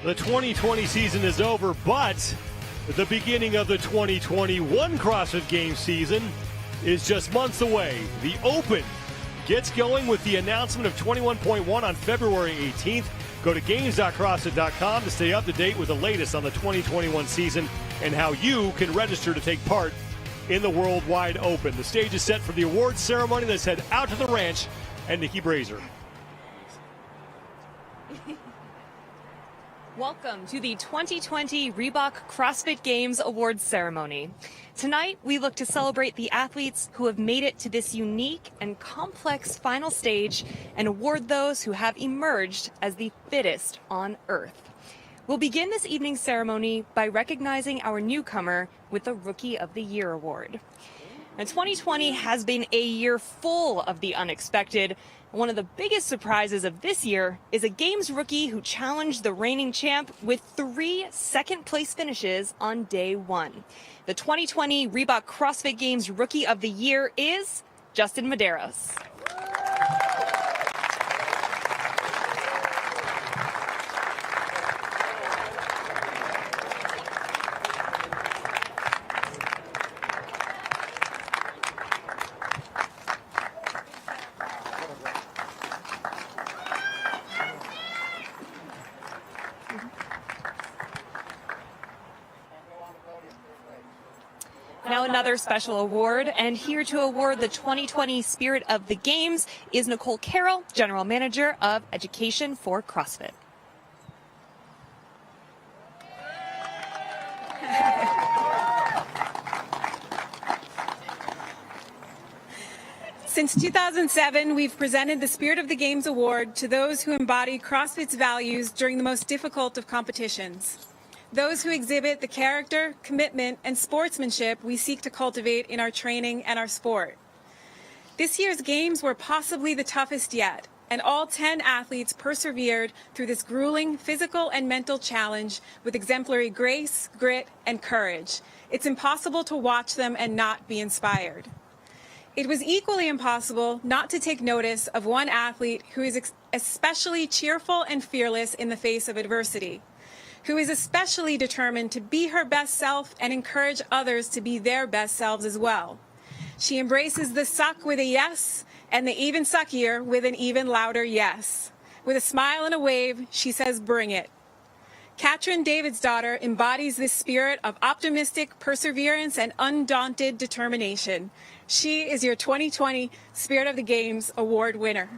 The 2020 season is over, but the beginning of the 2021 CrossFit Games season is just months away. The Open gets going with the announcement of 21.1 on February 18th. Go to games.crossfit.com to stay up to date with the latest on the 2021 season and how you can register to take part in the Worldwide Open. The stage is set for the awards ceremony. Let's head out to the ranch and Nikki Brazier. Welcome to the 2020 Reebok CrossFit Games Awards ceremony. Tonight, we look to celebrate the athletes who have made it to this unique and complex final stage and award those who have emerged as the fittest on Earth. We'll begin this evening's ceremony by recognizing our newcomer with the Rookie of the Year award. Now, 2020 has been a year full of the unexpected. One of the biggest surprises of this year is a Games rookie who challenged the reigning champ with 3 second-place finishes on day 1. The 2020 Reebok CrossFit Games Rookie of the Year is Justin Medeiros. Now another special award, and here to award the 2020 Spirit of the Games is Nicole Carroll, General Manager of Education for CrossFit. Since 2007, we've presented the Spirit of the Games Award to those who embody CrossFit's values during the most difficult of competitions. Those who exhibit the character, commitment, and sportsmanship we seek to cultivate in our training and our sport. This year's games were possibly the toughest yet, and all 10 athletes persevered through this grueling physical and mental challenge with exemplary grace, grit, and courage. It's impossible to watch them and not be inspired. It was equally impossible not to take notice of one athlete who is especially cheerful and fearless in the face of adversity, who is especially determined to be her best self and encourage others to be their best selves as well. She embraces the suck with a yes and the even suckier with an even louder yes. With a smile and a wave, she says, "Bring it." Katrin Davidsdottir embodies this spirit of optimistic perseverance and undaunted determination. She is your 2020 Spirit of the Games Award winner.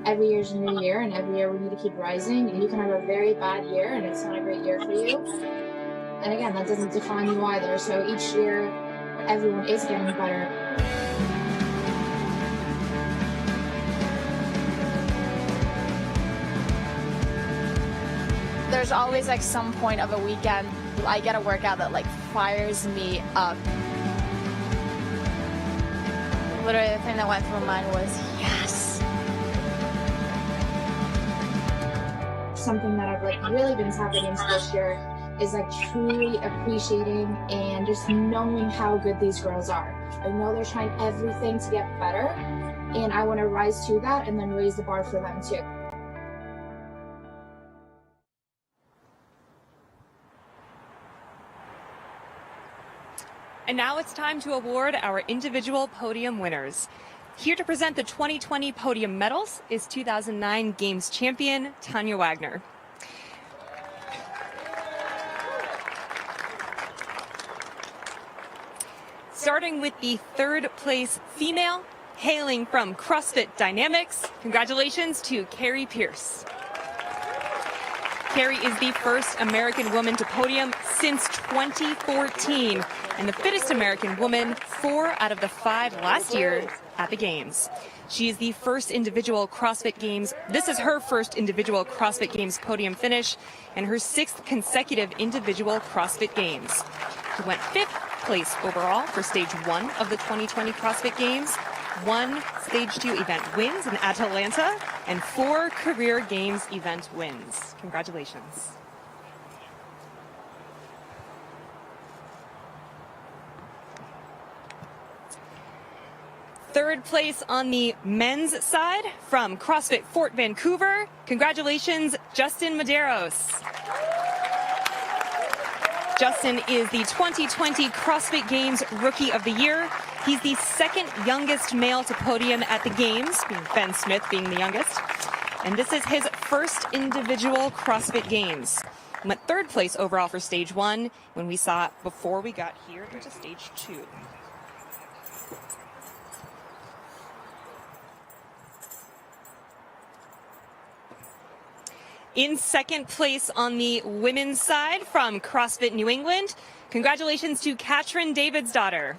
Every year's a new year, and every year we need to keep rising, and you can have a very bad year and it's not a great year for you. And again, that doesn't define you either. So each year, everyone is getting better. There's always like some point of a weekend I get a workout that like fires me up. Literally the thing that went through my mind was yes. Something that I've like really been tapping into this year is like truly appreciating and just knowing how good these girls are. I know they're trying everything to get better, and I want to rise to that and then raise the bar for them too. And now it's time to award our individual podium winners. Here to present the 2020 Podium Medals is 2009 Games champion Tanya Wagner. Starting with the 3rd place female, hailing from CrossFit Dynamics, congratulations to Carrie Pearson. Carrie is the first American woman to podium since 2014 and the fittest American woman 4 out of the 5 last year at the Games. She is the first individual CrossFit Games. This is her first individual CrossFit Games podium finish and her 6th consecutive individual CrossFit Games. She went 5th place overall for stage 1 of the 2020 CrossFit Games, 1 stage 2 event wins in Atalanta, and 4 career Games event wins. Congratulations. Third place on the men's side from CrossFit Fort Vancouver. Congratulations, Justin Medeiros. Justin is the 2020 CrossFit Games Rookie of the Year. He's the 2nd youngest male to podium at the Games, Ben Smith being the youngest. And this is his first individual CrossFit Games. He went 3rd place overall for stage 1 when we saw it before we got here into stage 2. In 2nd place on the women's side from CrossFit New England, congratulations to Katrin Davidsdottir.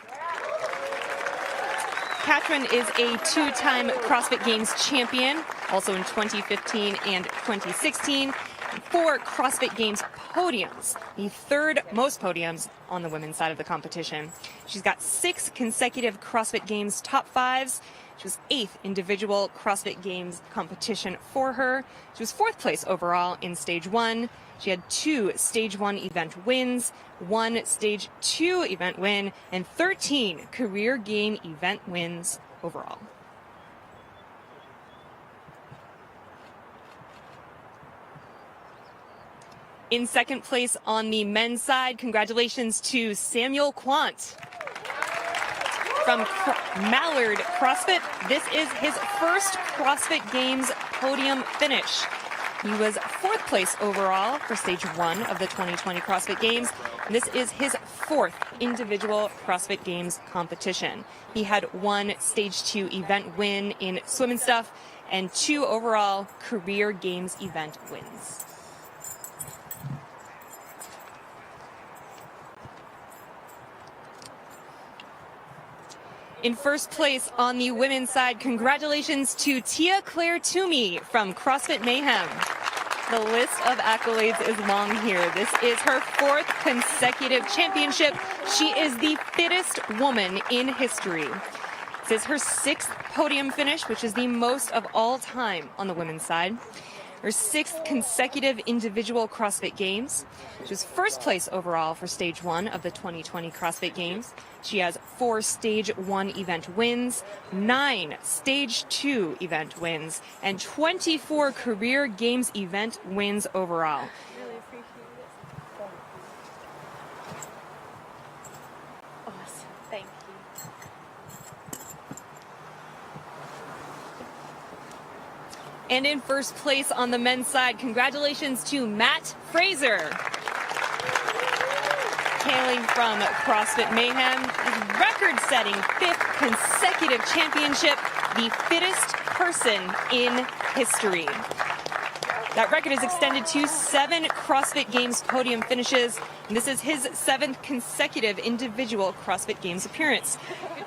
Katrin is a 2-time CrossFit Games champion, also in 2015 and 2016. 4 CrossFit Games podiums, the 3rd most podiums on the women's side of the competition. She's got 6 consecutive CrossFit Games top 5s. She was 8th individual CrossFit Games competition for her. She was 4th place overall in stage 1. She had 2 stage 1 event wins, 1 stage 2 event win, and 13 career game event wins overall. In 2nd place on the men's side, congratulations to Samuel Quant. From Mallard CrossFit, this is his first CrossFit Games podium finish. He was 4th place overall for stage 1 of the 2020 CrossFit Games. And this is his 4th individual CrossFit Games competition. He had 1 stage 2 event win in swim and stuff and 2 overall career Games event wins. In 1st place on the women's side, congratulations to Tia Claire Toomey from CrossFit Mayhem. The list of accolades is long here. This is her 4th consecutive championship. She is the fittest woman in history. This is her 6th podium finish, which is the most of all time on the women's side. Her 6th consecutive individual CrossFit Games. She was 1st place overall for stage 1 of the 2020 CrossFit Games. She has 4 stage 1 event wins, 9 stage 2 event wins, and 24 career Games event wins overall. Really appreciate it. Awesome. Thank you. And in 1st place on the men's side, congratulations to Matt Fraser. Hailing from CrossFit Mayhem, his record-setting 5th consecutive championship, the fittest person in history. That record is extended to 7 CrossFit Games podium finishes, and this is his 7th consecutive individual CrossFit Games appearance.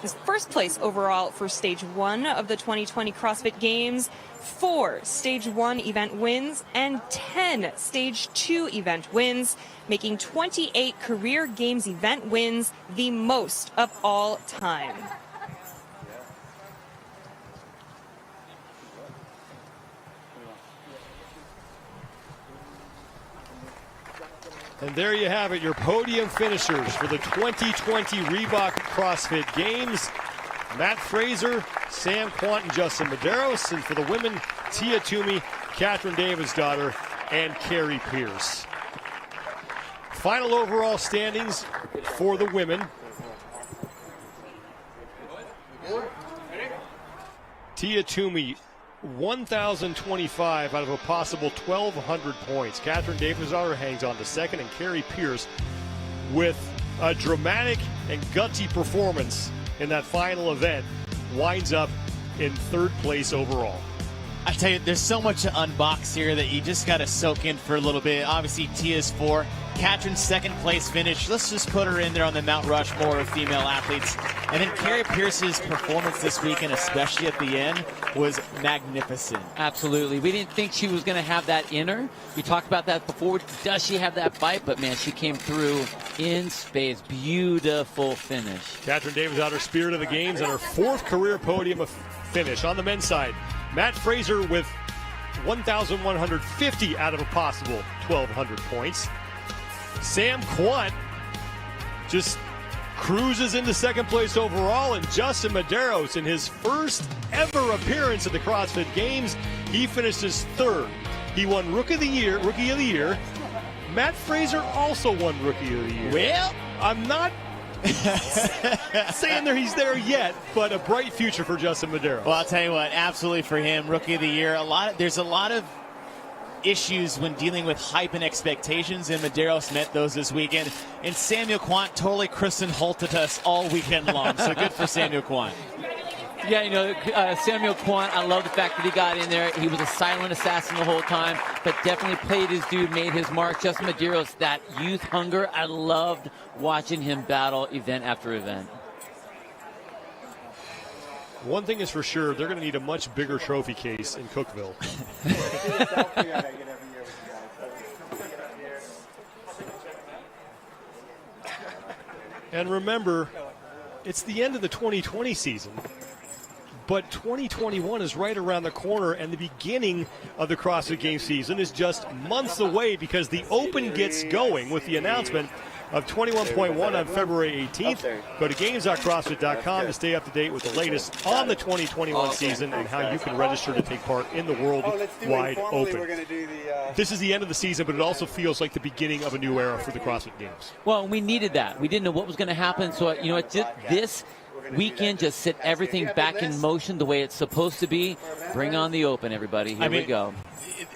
His 1st place overall for stage 1 of the 2020 CrossFit Games, 4 stage 1 event wins, and 10 stage 2 event wins, making 28 career Games event wins, the most of all time. And there you have it, your podium finishers for the 2020 Reebok CrossFit Games. Matt Fraser, Sam Quant, and Justin Medeiros. And for the women, Tia Toomey, Katrin Davidsdottir, and Carrie Pearson. Final overall standings for the women. Tia Toomey, 1,025 out of a possible 1,200 points. Katrin Davidsdottir hangs on to 2nd, and Carrie Pearson with a dramatic and gutsy performance in that final event winds up in 3rd place overall. I tell you, there's so much to unbox here that you just got to soak in for a little bit. Obviously, Tia's 4. Catherine's second place finish, let's just put her in there on the Mount Rushmore of female athletes. And then Carrie Pearson's performance this weekend, especially at the end, was magnificent. Absolutely. We didn't think she was going to have that in her. We talked about that before. Does she have that bite? But, man, she came through in space. Beautiful finish. Catherine Davis out her Spirit of the Games and her 4th career podium finish. On the men's side, Matt Fraser with 1,150 out of a possible 1,200 points. Sam Quant just cruises into second place overall, and Justin Medeiros, in his first ever appearance at the CrossFit Games, he finished his 3rd. He won Rookie of the Year. Matt Fraser also won Rookie of the Year. Well, I'm not saying that he's there yet, but a bright future for Justin Medeiros. Well, I'll tell you what, absolutely for him, Rookie of the Year. There's a lot of issues when dealing with hype and expectations, and Medeiros met those this weekend. And Samuel Quant totally Kristen Holted us all weekend long, so good for Samuel Quant. Yeah, Samuel Quant, I love the fact that he got in there. He was a silent assassin the whole time, but definitely played his dude, made his mark. Justin Medeiros, that youth hunger, I loved watching him battle event after event. One thing is for sure, they're going to need a much bigger trophy case in Cookeville. And remember, it's the end of the 2020 season, but 2021 is right around the corner, and the beginning of the CrossFit Games season is just months away because the Open gets going with the announcement of 21.1 on February 18th. Go to games.crossfit.com to stay up to date with the latest on the 2021 season and how you can register to take part in the Worldwide Open. This is the end of the season, but it also feels like the beginning of a new era for the CrossFit Games. Well, we needed that. We didn't know what was going to happen, so this weekend just set everything back in motion the way it's supposed to be. Bring on the Open, everybody. Here we go.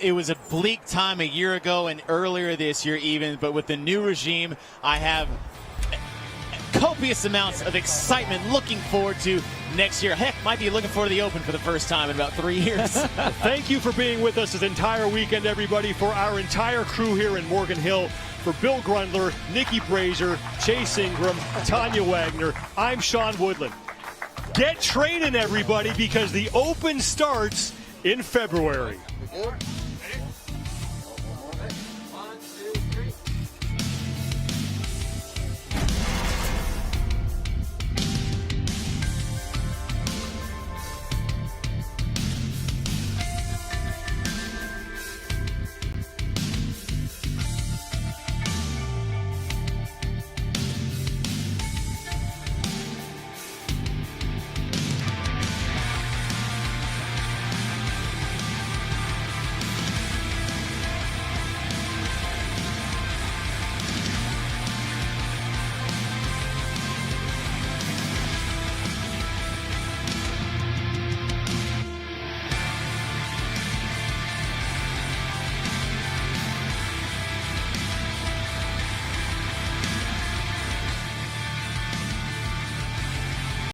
It was a bleak time a year ago and earlier this year even, but with the new regime, I have copious amounts of excitement looking forward to next year. Heck, might be looking forward to the Open for the first time in about 3 years. Thank you for being with us this entire weekend, everybody. For our entire crew here in Morgan Hill, for Bill Grundler, Nikki Brazier, Chase Ingram, Tanya Wagner, I'm Sean Woodland. Get training, everybody, because the Open starts in February.